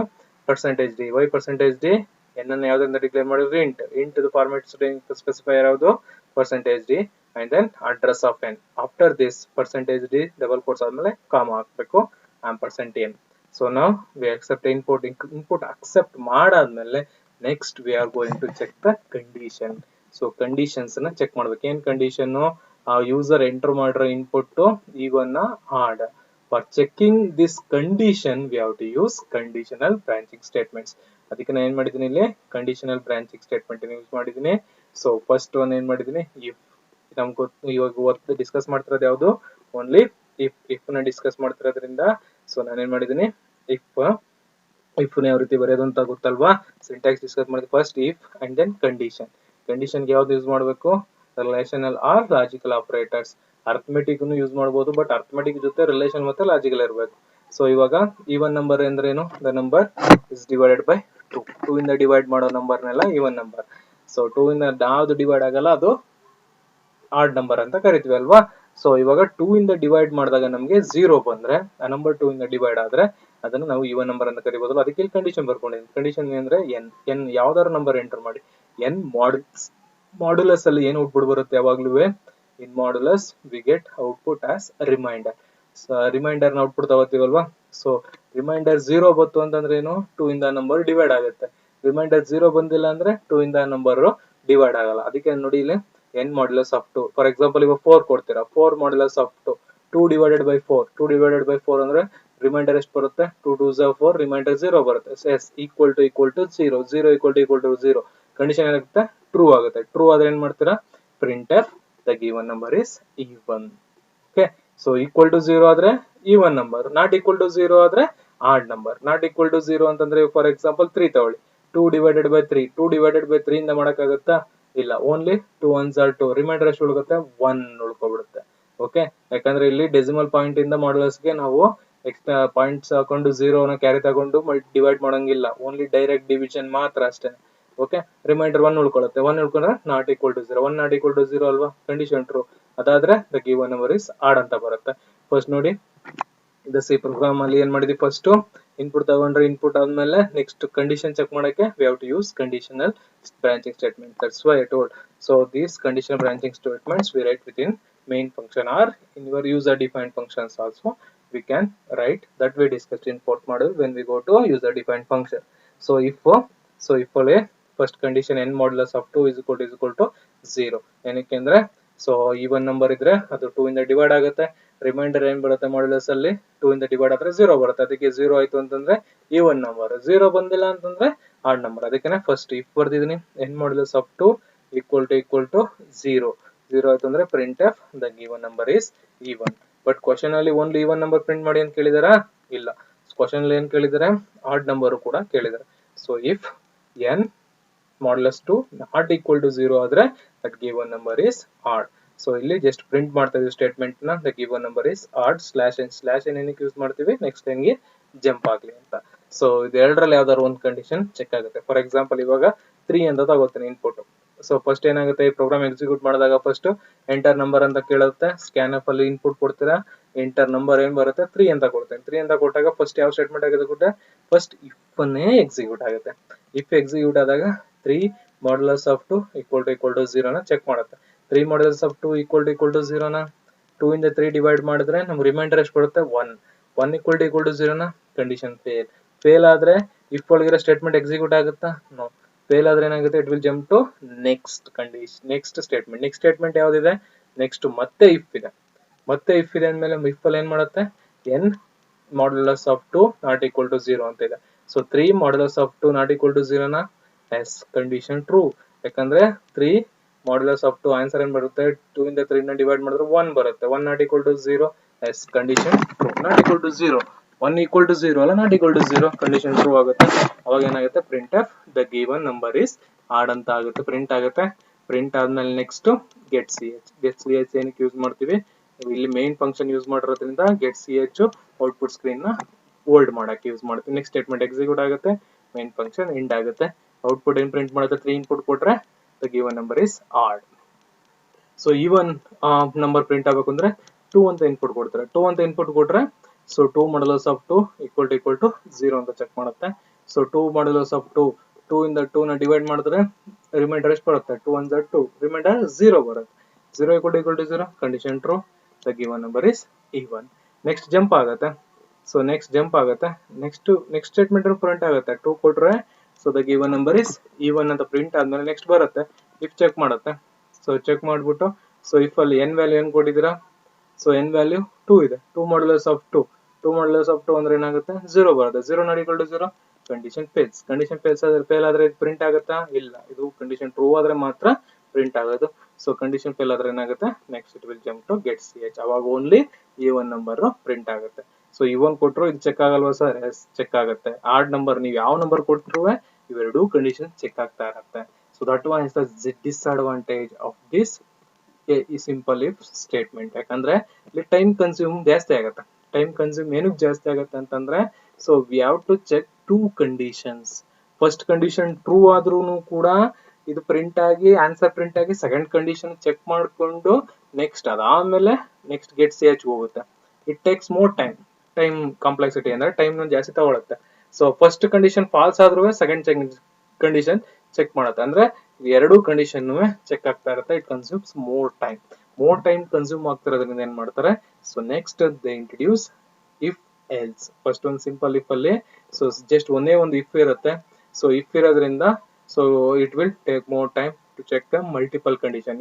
%d, y %d, n ಅನ್ನು ಯಾವುದರಿಂದ ಡಿಕ್ಲೇರ್ ಮಾಡಿದ್ವಿ, int ಇದು ಫಾರ್ಮ್ಯಾಟ್ ಸ್ಟ್ರಿಂಗ್ ಸ್ಪೆಸಿಫೈಯರ್ ಯಾವುದು, %d, and then address of n. After this %d double quotes ಆದ್ಮೇಲೆ ಕಾಮ ಹಾಕಬೇಕು, %n. So now we accept input accept ಮಾಡಾದ್ಮೇಲೆ next we are going to check the condition. So conditions ನ check ಮಾಡ್ಬೇಕು. ಏನ್ ಕಂಡೀಷನ್? ಆ ಯೂಸರ್ ಎಂಟರ್ ಮಾಡಿರೋ input even odd. For checking this condition we have to use conditional branching statements. ಅದಕ್ಕೆ ನಾನು ಏನ್ ಮಾಡಿದೀನಿ ಇಲ್ಲಿ ಕಂಡೀಷನಲ್ ಬ್ರಾಂಚಿಂಗ್ ಸ್ಟೇಟ್ಮೆಂಟ್ ಯೂಸ್ ಮಾಡಿದೀನಿ. ಸೊ ಫಸ್ಟ್ ಒನ್ ಏನ್ ಮಾಡಿದೀನಿ, ಇಫ್. ನಮ್ಗೆ ಇವಾಗ ಡಿಸ್ಕಸ್ ಮಾಡ್ತಿರೋದು ಯಾವುದು? ಓನ್ಲಿ ಇಫ್ ನ ಡಿಸ್ಕಸ್ ಮಾಡ್ತಿರೋದ್ರಿಂದ ಸೊ ನಾನೇನ್ ಮಾಡಿದೀನಿ ಇಫ್ ನ ಯಾವ ರೀತಿ ಬರೆಯೋದು ಅಂತ ಗೊತ್ತಲ್ವಾ? ಸಿಂಟ್ಯಾಕ್ಸ್ ಡಿಸ್ಕಸ್ ಮಾಡಿದ್ರೆ first if and then condition. ಕಂಡೀಷನ್ಗೆ ಯಾವ್ದು ಯೂಸ್ ಮಾಡಬೇಕು? Relational or logical operators. Arithmetic use ಮಾಡಬಹುದು, ಬಟ್ ಅರ್ಥಮೆಟಿಕ್ ಜೊತೆ ರಿಲೇಷನ್ ಮತ್ತೆ ಲಾಜಿಕಲ್ ಇರಬೇಕು. ಸೊ ಇವಾಗ ಈವನ್ ನಂಬರ್ ಅಂದ್ರೇನು? The number is divided by 2. 2 ಇಂದ ಡಿವೈಡ್ ಮಾಡೋ ನಂಬರ್ನೆಲ್ಲ ಈವನ್ ನಂಬರ್. ಸೊ 2 ಇಂದ ಯಾವ್ದು ಡಿವೈಡ್ ಆಗಲ್ಲ ಅದು ಆಡ್ ನಂಬರ್ ಅಂತ ಕರಿತೀವಿ ಅಲ್ವಾ? ಸೊ ಇವಾಗ 2 ಇಂದ ಡಿವೈಡ್ ಮಾಡಿದಾಗ ನಮಗೆ 0 ಬಂದ್ರೆ, ಆ ನಂಬರ್ 2 ಇಂದ ಡಿವೈಡ್ ಆದ್ರೆ ಅದನ್ನು ನಾವು ಈವನ್ ನಂಬರ್ ಅಂತ ಕರಿಬಹುದು. ಅದಕ್ಕೆ ಇಲ್ಲಿ ಕಂಡೀಷನ್ ಬರ್ಕೊಂಡಿದ್ದೀನಿ. ಕಂಡೀಷನ್ ಅಂದ್ರೆ ಎನ್ ಯಾವ್ದಾದ್ರು ನಂಬರ್ ಎಂಟರ್ ಮಾಡಿ. ಎನ್ ಮಾಡ್ಯುಲಸ್ ಅಲ್ಲಿ ಏನು ಔಟ್ಪುಟ್ ಬರುತ್ತೆ ಯಾವಾಗ್ಲೂ? In modulus we get output as remainder. Remainder ನ ಔಟ್ಪುಟ್ ತಗೋತೀವಲ್ವಾ? ಸೊ ರಿಮೈಂಡರ್ 0 ಬಂತು ಅಂತಂದ್ರೆ ಏನು? 2 ಇಂದ ನಂಬರ್ ಡಿವೈಡ್ ಆಗುತ್ತೆ. ರಿಮೈಂಡರ್ 0 ಬಂದಿಲ್ಲ ಅಂದ್ರೆ 2 ಇಂದ ನಂಬರ್ ಡಿವೈಡ್ ಆಗಲ್ಲ. ಅದಕ್ಕೆ ನೋಡಿ ಇಲ್ಲಿ n modulus of 2. For example ಇವಾಗ 4 ಕೊಡ್ತೀರಾ, 4 modulus of 2. 2 divided by 4. 2 divided by 4 ಅಂದ್ರೆ ರಿಮೈಂಡರ್ ಎಷ್ಟು ಬರುತ್ತೆ? 2 2s are 4, ರಿಮೈಂಡರ್ 0 ಬರುತ್ತೆ. Yes equal to 0. 0 equal to 0. Condition ಏನಾಗುತ್ತೆ? ಟ್ರೂ ಆಗುತ್ತೆ. ಟ್ರೂ ಆದ್ರೆ ಏನ್ ಮಾಡ್ತೀರಾ? Printf the given number is even. Okay, so equal to 0 ಆದ್ರೆ even number, not equal to 0 ಆದ್ರೆ odd number. Not equal to 0 ಅಂತಂದ್ರೆ for example 3 ತಗೊಳ್ಳಿ. 2 divided by 3. 2 divided by 3 ಇಂದ ಮಾಡಕ್ಕಾಗತ್ತಾ? ಇಲ್ಲ. Only 2 1s are 2. ರಿಮೈಂಡರ್ ಎಷ್ಟು ಉಳ್ಗುತ್ತೆ? 1 ಉಳ್ಕೊಬಿಡುತ್ತೆ. Okay, ಯಾಕಂದ್ರೆ ಇಲ್ಲಿ ಡೆಸಿಮಲ್ ಪಾಯಿಂಟ್ ಇಂದ ಮಾಡ್ಯುಲಸ್ಗೆ ನಾವು ಎಕ್ಸ್ಟ್ರಾ ಪಾಯಿಂಟ್ಸ್ ಹಾಕೊಂಡು 0 ನ ಕ್ಯಾರಿ ತಗೊಂಡು ಡಿವೈಡ್ ಮಾಡಂಗಿಲ್ಲ. ಓನ್ಲಿ ಡೈರೆಕ್ಟ್ ಡಿವಿಷನ್ ಮಾತ್ರ ಅಷ್ಟೇ. ಓಕೆ, ರಿಮೈಂಡರ್ 1 ಉಳ್ಕೊಳ್ಳುತ್ತೆ. 1 ಉಳ್ಕೊಂಡ್ರೆ not equal to 0. 1 not equal to 0 ಅಲ್ವಾ? Condition true. ಅದಾದ್ರೆ the given number is odd ಅಂತ ಬರುತ್ತೆ. ಫಸ್ಟ್ ನೋಡಿ, ಇದು ಸಿ ಪ್ರೋಗ್ರಾಮ್ ಅಲ್ಲಿ ಏನ್ ಮಾಡಿದ್ವಿ? ಫಸ್ಟ್ ಇನ್ಪುಟ್ ತಗೊಂಡ್ರೆ ಇನ್ಪುಟ್ ಆದ್ಮೇಲೆ ನೆಕ್ಸ್ಟ್ ಕಂಡೀಷನ್ ಚೆಕ್ ಮಾಡಕ್ಕೆ we have to use conditional branching statement. That's why I told. So these conditional branching statements we write within main function, or in your user defined functions also we can write. That we discussed in fourth module when we go to user defined function. So if only first condition n modulus of 2 is equal to 0. ಏನಕ್ಕೆ ಅಂದ್ರೆ so even number ಇದ್ರೆ ಅದು 2 ಇಂದ divide ಆಗುತ್ತೆ. Reminder ಏನ್ ಬರುತ್ತೆ modulus ಅಲ್ಲಿ? 2 ಇಂದ ಡಿವೈಡ್ ಆದ್ರೆ 0 ಬರುತ್ತೆ. ಅದಕ್ಕೆ 0 ಆಯ್ತು ಅಂತಂದ್ರೆ ಈವನ್ ನಂಬರ್, 0 ಬಂದಿಲ್ಲ ಅಂತಂದ್ರೆ ಆಡ್ ನಂಬರ್. ಅದಕ್ಕೆ ಫಸ್ಟ್ ಇಫ್ ಬರ್ದಿದ್ದೀನಿ, n modulus of 2 equal to 0. 0 ಆಯ್ತು ಅಂದ್ರೆ printf the given number is even. But question ಅಲ್ಲಿ ಓನ್ಲಿ ಈವನ್ ನಂಬರ್ ಪ್ರಿಂಟ್ ಮಾಡಿ ಅಂತ ಕೇಳಿದಾರಾ? ಇಲ್ಲ. ಕ್ವಶನ್ ಅಲ್ಲಿ ಏನ್ ಕೇಳಿದಾರೆ? ಆಡ್ ನಂಬರ್ ಕೂಡ ಕೇಳಿದಾರೆ. So if n modulus 2 not equal to 0 ಆದ್ರೆ that given number is odd. So ಇಲ್ಲಿ ಜಸ್ಟ್ ಪ್ರಿಂಟ್ ಮಾಡ್ತಾ ಇದೀವಿ ಸ್ಟೇಟ್ಮೆಂಟ್ ನ, the given number is odd. Slash ಏನಕ್ಕೆ ಯೂಸ್ ಮಾಡ್ತೀವಿ? ನೆಕ್ಸ್ಟ್ ಹೆಂಗೆ ಜಂಪ್ ಆಗ್ಲಿ ಅಂತ. ಸೊ ಇದೆರಡರಲ್ಲಿ ಯಾವ್ದಾದ್ರು ಒಂದು ಕಂಡೀಷನ್ ಚೆಕ್ ಆಗುತ್ತೆ. ಫಾರ್ ಎಕ್ಸಾಂಪಲ್ ಇವಾಗ 3 ಅಂತ ತಗೋತೀನಿ ಇನ್ಪುಟ್. ಸೊ ಫಸ್ಟ್ ಏನಾಗುತ್ತೆ? ಈ ಪ್ರೋಗ್ರಾಮ್ ಎಕ್ಸಿಕ್ಯೂಟ್ ಮಾಡಿದಾಗ ಫಸ್ಟ್ ಎಂಟರ್ ನಂಬರ್ ಅಂತ ಕೇಳುತ್ತೆ. ಸ್ಕ್ಯಾನ್ಎಫ್ ಅಲ್ಲಿ ಇನ್ಪುಟ್ ಕೊಡ್ತೀರಾ, ಎಂಟರ್ ನಂಬರ್ ಏನ್ ಬರುತ್ತೆ? 3 ಅಂತ ಕೊಡ್ತೇನೆ. 3 ಅಂತ ಕೊಟ್ಟಾಗ ಫಸ್ಟ್ ಯಾವ ಸ್ಟೇಟ್ಮೆಂಟ್ ಆಗುತ್ತೆ? ಫಸ್ಟ್ ಇಫ್ ಅನ್ನೇ ಎಕ್ಸಿಕ್ಯೂಟ್ ಆಗುತ್ತೆ. ಇಫ್ ಎಕ್ಸಿಕ್ಯೂಟ್ ಆದಾಗ 3 ಮಾಡ್ಯುಲಸ್ ಆಫ್ 2 ಈಕ್ವಲ್ ಟು 0 ನ ಚೆಕ್ ಮಾಡುತ್ತೆ. 3 ಮಾಡ್ಯುಲಸ್ ಆಫ್ 2 ಈಕ್ವಲ್ ಟು 0 ನ 2 ಇಂದ 3 ಡಿವೈಡ್ ಮಾಡಿದ್ರೆ ನಮ್ಗೆ ರಿಮೈಂಡರ್ ಎಷ್ಟು ಬರುತ್ತೆ? 1. 1 ಈಕ್ವಲ್ ಟು 0 ನ ಕಂಡೀಷನ್ ಫೇಲ್ ಆದ್ರೆ ಇಫ್ ಒಳಗಿರೋ ಸ್ಟೇಟ್ಮೆಂಟ್ ಎಕ್ಸಿಕ್ಯೂಟ್ ಆಗುತ್ತಾ? ನೋ. ಫೇಲ್ ಆದ್ರೆ ಏನಾಗುತ್ತೆ? It will jump to next condition, next statement. Next statement ಯಾವ್ದಿದೆ? ನೆಕ್ಸ್ಟ್ ಮತ್ತೆ ಇಫ್ ಇದೆ. ಮತ್ತೆ ಇಫ್ ಇದೆ ಅಂದ್ಮೇಲೆ ಇಫ್ ಅಲ್ಲಿ ಏನ್ ಮಾಡುತ್ತೆ? n modulus of 2 not equal to 0 ಅಂತ ಇದೆ. So 3 modulus of 2 not equal to 0 ನ ಎಸ್ ಕಂಡೀಷನ್ ಟ್ರೂ. ಯಾಕಂದ್ರೆ 3 ಮಾಡ್ಯುಲಸ್ ಆಫ್ 2 ಆನ್ಸರ್ ಏನ್ ಬರುತ್ತೆ? 2 ಇಂದ 3 ನ ಡಿವೈಡ್ ಮಾಡಿದ್ರೆ 1 ಬರುತ್ತೆ. 1 not equal to 0. Yes condition true. Not equal to 0, 1 equal to 0 ಅಲ್ಲ, not equal to 0. Condition true ಆಗುತ್ತೆ. ಅವಾಗ ಏನಾಗುತ್ತೆ? Printf the given number is odd ಅಂತ ಆಗುತ್ತೆ, ಪ್ರಿಂಟ್ ಆಗುತ್ತೆ. ಪ್ರಿಂಟ್ ಆದ್ಮೇಲೆ ನೆಕ್ಸ್ಟ್ ಗೆಟ್ ಸಿ ಎಚ್. ಗೆಟ್ ಸಿ ಎಚ್ ಏನಕ್ಕೆ ಯೂಸ್ ಮಾಡ್ತೀವಿ? ಇಲ್ಲಿ ಮೇನ್ ಫಂಕ್ಷನ್ ಯೂಸ್ ಮಾಡಿರೋದ್ರಿಂದ ಗೆಟ್ ಸಿ ಎಚ್ ಔಟ್ಪುಟ್ ಸ್ಕ್ರೀನ್ ನ ಹೋಲ್ಡ್ ಮಾಡಕ್ಕೆ ಯೂಸ್ ಮಾಡ್ತೀವಿ. ನೆಕ್ಸ್ಟ್ ಸ್ಟೇಟ್ಮೆಂಟ್ ಎಕ್ಸಿಕ್ಯೂಟ್ ಆಗುತ್ತೆ, ಮೇನ್ ಫಂಕ್ಷನ್ ಎಂಡ್ ಆಗುತ್ತೆ. ಔಟ್ಪುಟ್ ಏನ್ ಪ್ರಿಂಟ್ ಮಾಡುತ್ತೆ? 3 ಇನ್ಪುಟ್ ಕೊಟ್ರೆ the given number is odd. So even number print ಆಗಬೇಕು ಅಂದ್ರೆ 2 ಅಂತ ಇನ್ಪುಟ್ ಕೊಡ್ತಾರೆ. 2 ಅಂತ ಇನ್ಪುಟ್ ಕೊಟ್ರೆ so 2 modulus of 2 equal to 0 ಅಂತ ಚೆಕ್ ಮಾಡುತ್ತೆ. ಸೊ 2 ಮಾಡ್ಯುಲಸ್ ಆಫ್ 2 ಇಂದ 2 ನ ಡಿವೈಡ್ ಮಾಡಿದ್ರೆ ರಿಮೈಂಡರ್ ಎಷ್ಟು ಬರುತ್ತೆ? 2 1s are 2, ರಿಮೈಂಡರ್ 0 ಬರುತ್ತೆ. 0 equal to 0 condition true. The given number is even. Next jump ಆಗುತ್ತೆ. ಸೊ ನೆಕ್ಸ್ಟ್ ಜಂಪ್ ಆಗುತ್ತೆ. ನೆಕ್ಸ್ಟ್ ಸ್ಟೇಟ್ಮೆಂಟ್ ಪ್ರಿಂಟ್ ಆಗುತ್ತೆ. 2 ಕೊಟ್ರೆ so the given number is even ಅಂತ ಪ್ರಿಂಟ್ ಆದ್ಮೇಲೆ ನೆಕ್ಸ್ಟ್ ಬರುತ್ತೆ ಇಫ್ ಚೆಕ್ ಮಾಡುತ್ತೆ. ಸೊ ಚೆಕ್ ಮಾಡ್ಬಿಟ್ಟು ಸೊ ಇಫ್ ಅಲ್ಲಿ n ವ್ಯಾಲ್ಯೂ ಏನ್ ಕೊಟ್ಟಿದ್ದೀರಾ, ಸೊ n ವ್ಯಾಲ್ಯೂ 2 ಇದೆ, 2 ಮಾಡ್ಯುಲಸ್ ಆಫ್ 2 ಅಂದ್ರೆ ಏನಾಗುತ್ತೆ 0 ಬರುತ್ತೆ. 0 not equal to 0, condition fails. Condition fail ಆದ್ರೆ ಪ್ರಿಂಟ್ ಆಗುತ್ತಾ, ಇಲ್ಲ. ಇದು ಕಂಡೀಷನ್ ಟ್ರೂ ಆದ್ರೆ ಮಾತ್ರ ಪ್ರಿಂಟ್ ಆಗೋದು. ಸೊ ಕಂಡೀಷನ್ ಫೇಲ್ ಆದ್ರೆ ಏನಾಗುತ್ತೆ, next it will jump to get ch. ಅವಾಗ ಓನ್ಲಿ ಈವನ್ ನಂಬರ್ ಪ್ರಿಂಟ್ ಆಗುತ್ತೆ. ಸೊ ಈವನ್ ಕೊಟ್ಟರು ಇದು ಚೆಕ್ ಆಗಲ್ವಾ ಸರ್? ಎಸ್, ಚೆಕ್ ಆಗುತ್ತೆ. ಆಡ್ ನಂಬರ್ ನೀವು ಯಾವ ನಂಬರ್ ಕೊಟ್ಟರು ಇವೆರಡೂ ಕಂಡೀಷನ್ ಚೆಕ್ ಆಗ್ತಾ ಇರುತ್ತೆ. So that one is the disadvantage of this ಈ ಸಿಂಪಲ್ ಇಫ್ ಸ್ಟೇಟ್ಮೆಂಟ್. ಯಾಕಂದ್ರೆ ಇಲ್ಲಿ ಟೈಮ್ ಕನ್ಸ್ಯೂಮ್ ಜಾಸ್ತಿ ಆಗುತ್ತೆ. ಟೈಮ್ ಕನ್ಸ್ಯೂಮ್ ಏನಕ್ಕೆ ಜಾಸ್ತಿ ಆಗುತ್ತೆ ಅಂತಂದ್ರೆ, so we have to check 2 conditions. First condition true ಆದ್ರೂ ಕೂಡ ಇದು ಪ್ರಿಂಟ್ ಆಗಿ ಆನ್ಸರ್ ಪ್ರಿಂಟ್ ಆಗಿ ಸೆಕೆಂಡ್ ಕಂಡೀಷನ್ ಚೆಕ್ ಮಾಡ್ಕೊಂಡು ನೆಕ್ಸ್ಟ್ ಅದಾದ್ಮೇಲೆ ನೆಕ್ಸ್ಟ್ ಗೆಟ್ ch ಹೋಗುತ್ತೆ. It takes more time complexity ಅಂದ್ರೆ ಟೈಮ್ ಜಾಸ್ತಿ ತಗೊಳುತ್ತೆ. ಸೊ ಫಸ್ಟ್ ಕಂಡೀಷನ್ ಫಾಲ್ಸ್ ಆದ್ರೂ ಸೆಕೆಂಡ್ ಕಂಡೀಷನ್ ಚೆಕ್ ಮಾಡುತ್ತೆ. ಅಂದ್ರೆ ಎರಡು ಕಂಡೀಷನ್ ಚೆಕ್ ಆಗ್ತಾ ಇರುತ್ತೆ. It consumes more time consume ಆಗ್ತಿರೋದ್ರಿಂದ ಏನ್ ಮಾಡ್ತಾರೆ, so next they introduce if else. First ಒಂದು ಸಿಂಪಲ್ ಇಫ್ ಅಲ್ಲಿ ಸೊ ಜಸ್ಟ್ ಒಂದೇ ಒಂದು ಇಫ್ ಇರುತ್ತೆ. ಸೊ ಇಫ್ ಇರೋದ್ರಿಂದ so it will take more time to check the multiple condition.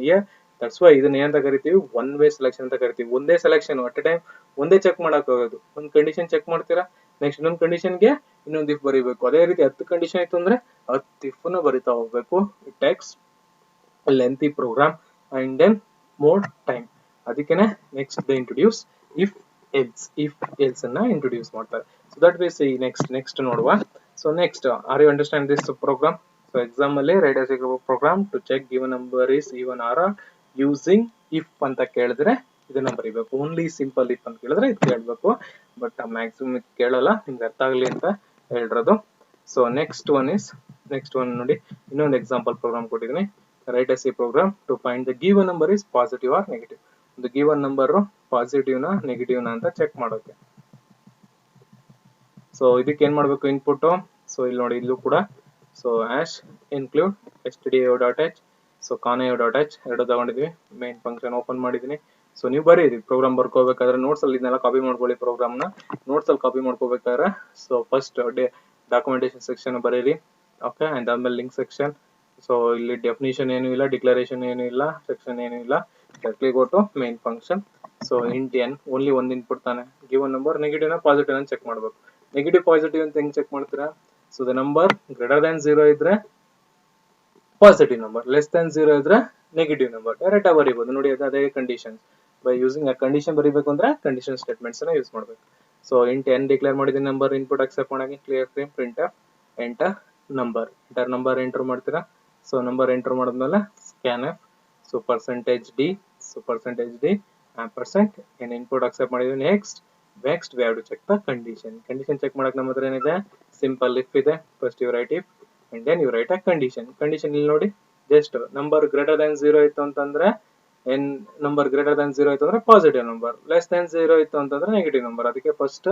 That's why ಇದನ್ನ ಏನಂತ ಕರಿತೀವಿ, ಒನ್ ವೇ ಸೆಲೆಕ್ಷನ್ ಅಂತ ಕರಿತೀವಿ. ಒಂದೇ ಸೆಲೆಕ್ಷನ್ ಅಟ್ ಎ ಟೈಮ್ ಒಂದೇ ಚೆಕ್ ಮಾಡಕ್ ಹೋಗೋದು. ಒಂದು ಕಂಡೀಷನ್ ಚೆಕ್ ಮಾಡ್ತೀರಾ, ನೆಕ್ಸ್ಟ್ ಇನ್ನೊಂದು ಕಂಡೀಷನ್ಗೆ ಇನ್ನೊಂದು ಇಫ್ ಬರೀಬೇಕು. ಅದೇ ರೀತಿ 10 ಕಂಡೀಷನ್ ಇತ್ತು ಅಂದ್ರೆ 10 ಇಫ್ ಬರಿತಾ ಹೋಗ್ಬೇಕು. It takes lengthy program and then more time. ಅದಕ್ಕೇನೆ next they introduce if else ಅನ್ನ ಇಂಟ್ರೊಡ್ಯೂಸ್ ಮಾಡ್ತಾರೆ. So that we see next ನೋಡುವ. So next, are you understand this program? So exam ಅಲ್ಲಿ write S program to check given number is even or using if ಅಂತ ಕೇಳಿದ್ರೆ ಇದನ್ನ ಬರೀಬೇಕು. Only simple if ಅಂತ ಕೇಳಿದ್ರೆ ಇದು ಕೇಳಬೇಕು. ಬಟ್ ಮ್ಯಾಕ್ಸಿಮಮ್ ಇದು ಕೇಳಲ್ಲ, ನಿಮ್ಗೆ ಅರ್ಥ ಆಗಲಿ ಅಂತ ಹೇಳಿರೋದು. ಸೊ ನೆಕ್ಸ್ಟ್ ಒನ್ ನೋಡಿ, ಇನ್ನೊಂದು ಎಕ್ಸಾಂಪಲ್ ಪ್ರೋಗ್ರಾಮ್ ಕೊಟ್ಟಿದ್ದೀನಿ. Write S program to find the given number is positive or negative. ಒಂದು ಗಿವನ್ ನಂಬರ್ ಪಾಸಿಟಿವ್ ನ ನೆಗೆಟಿವ್ ನ ಅಂತ ಚೆಕ್ ಮಾಡೋಕೆ. ಸೊ ಇದಕ್ಕೆ ಏನ್ ಮಾಡ್ಬೇಕು ಇನ್ಪುಟ್? ಸೊ ಇಲ್ಲಿ ನೋಡಿ, ಇಲ್ಲೂ ಕೂಡ so ಆಶ್ include stdio.h, so conio.h ಎರಡು ತಗೊಂಡಿದ್ವಿ. ಮೇನ್ ಫಂಕ್ಷನ್ ಓಪನ್ ಮಾಡಿದೀನಿ. ಸೊ ನೀವು ಬರೀರಿ ಪ್ರೋಗ್ರಾಮ್ ಬರ್ಕೋಬೇಕಾದ್ರೆ ನೋಟ್ಸ್ ಅಲ್ಲಿ ಇದನ್ನೆಲ್ಲ ಕಾಪಿ ಮಾಡ್ಕೊಳ್ಳಿ. ಪ್ರೋಗ್ರಾಮ್ ನ ನೋಟ್ಸ್ ಅಲ್ಲಿ ಕಾಪಿ ಮಾಡ್ಕೋಬೇಕಾದ್ರೆ ಸೊ ಫಸ್ಟ್ ಡಾಕ್ಯುಮೆಂಟೇಶನ್ ಸೆಕ್ಷನ್ ಬರೀರಿ. ಓಕೆ, ಅಂಡ್ ಆಮೇಲೆ ಲಿಂಕ್ ಸೆಕ್ಷನ್. ಸೊ ಇಲ್ಲಿ ಡೆಫಿನಿಷನ್ ಏನು ಇಲ್ಲ, ಡಿಕ್ಲರೇಷನ್ ಏನು ಇಲ್ಲ, ಸೆಕ್ಷನ್ ಏನು ಇಲ್ಲ. Directly go to main function. So int n only ಒಂದು ಇನ್ಪುಟ್ ತಾನೆ. ಗಿವನ್ ನಂಬರ್ ನೆಗೆಟಿವ್ ನ ಪಾಸಿಟಿವ್ ನ ಚೆಕ್ ಮಾಡಬೇಕು. ನೆಗೆಟಿವ್ ಪಾಸಿಟಿವ್ ಅಂತ ಹೆಂಗ್ ಚೆಕ್ ಮಾಡ್ತೀರಾ? So the number greater than 0 ಇದ್ರೆ ಪಾಸಿಟಿವ್ ನಂಬರ್, ಲೆಸ್ ದನ್ 0 ಇದ್ರೆ ನೆಗೆಟಿವ್ ನಂಬರ್. ಡೈರೆಕ್ಟ್ ಆಗಿ ಬರೀಬಹುದು. ನೋಡಿ, ಅದೇ ಕಂಡೀಷನ್. ಬೈ ಯೂಸಿಂಗ್ ಆ ಕಂಡೀಷನ್ ಬರೀಬೇಕು ಅಂದ್ರೆ ಕಂಡೀಷನ್ ಸ್ಟೇಟ್ಮೆಂಟ್ಸ್ ನ ಯೂಸ್ ಮಾಡಬೇಕು. ಸೊ ಇಂಟ್ n ಡಿಕ್ಲೇರ್ ಮಾಡಿದ ನಂಬರ್ ಇನ್ಪುಟ್ ಅಕ್ಸೆಪ್ಟ್ ಮಾಡಾಗಿ clear frame print enter number enter ಮಾಡ್ತೀರಾ. ಸೊ ನಂಬರ್ ಎಂಟರ್ ಮಾಡಿದ್ಮೇಲೆ scanf, so %d, so %d ampersand ಏನ್ ಇನ್ಪುಟ್ ಅಕ್ಸೆಪ್ಟ್ ಮಾಡಿದ್ವಿ. Next we have to check the condition ಚೆಕ್ ಮಾಡಕ್ ನಮ್ಮ ಹತ್ರ ಏನಿದೆ, ಸಿಂಪಲ್ ಇಫ್ ಇದೆ. First you write if and then you write a condition. ಇಲ್ಲಿ ನೋಡಿ, ಜಸ್ಟ್ ನಂಬರ್ ಗ್ರೇಟರ್ ದನ್ 0 ಇತ್ತು ಅಂತಂದ್ರೆ ನಂಬರ್ ಗ್ರೇಟರ್ ದನ್ 0 ಇತ್ತು ಅಂದ್ರೆ ಪಾಸಿಟಿವ್ ನಂಬರ್, ಲೆಸ್ ದನ್ 0 ಇತ್ತು ಅಂತಂದ್ರೆ ನೆಗೆಟಿವ್ ನಂಬರ್. ಅದಕ್ಕೆ first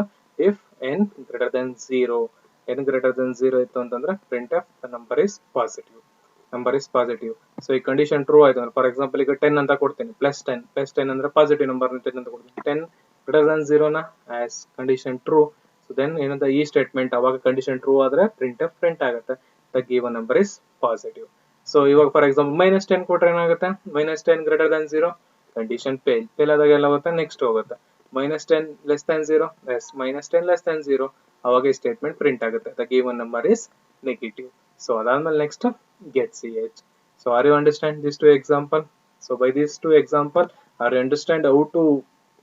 if n greater than 0 ಇತ್ತು ಅಂತಂದ್ರೆ print F the number is positive. So ಈ ಕಂಡೀಷನ್ ಟ್ರೂ ಆಯ್ತು ಅಂದ್ರೆ, ಫಾರ್ ಎಕ್ಸಾಂಪಲ್ ಈಗ 10 ಅಂತ ಕೊಡ್ತೀನಿ, ಪ್ಲಸ್ 10 ಅಂದ್ರೆ ಪಾಸಿಟಿವ್ ನಂಬರ್ 10 ಅಂತ ಕೊಡ್ತೀನಿ. 10 ಗ್ರೇಟರ್ ದನ್ 0 ನ as condition true. So then ಏನಂತ ಈ ಸ್ಟೇಟ್ಮೆಂಟ್, ಅವಾಗ ಕಂಡೀಷನ್ ಟ್ರೂ ಆದ್ರೆ ಪ್ರಿಂಟ್ ಆಗುತ್ತೆ the given number is positive. So ಇವಾಗ ಫಾರ್ ಎಕ್ಸಾಂಪಲ್ -10 ಕೊಟ್ರೆ ಏನಾಗುತ್ತೆ, -10 ಗ್ರೇಟರ್ ದನ್ 0 ಕಂಡೀಷನ್ ಫೇಲ್ ಆದಾಗ ಎಲ್ಲ ಹೋಗುತ್ತೆ, ನೆಕ್ಸ್ಟ್ ಹೋಗುತ್ತೆ. -10 less than 0, yes -10 less than 0, ಅವಾಗ ಈ ಸ್ಟೇಟ್ಮೆಂಟ್ ಪ್ರಿಂಟ್ ಆಗುತ್ತೆ the given number is negative. So ಅದಾದ್ಮೇಲೆ next get ch. So are you understand these two example? So by these two example, are you understand how to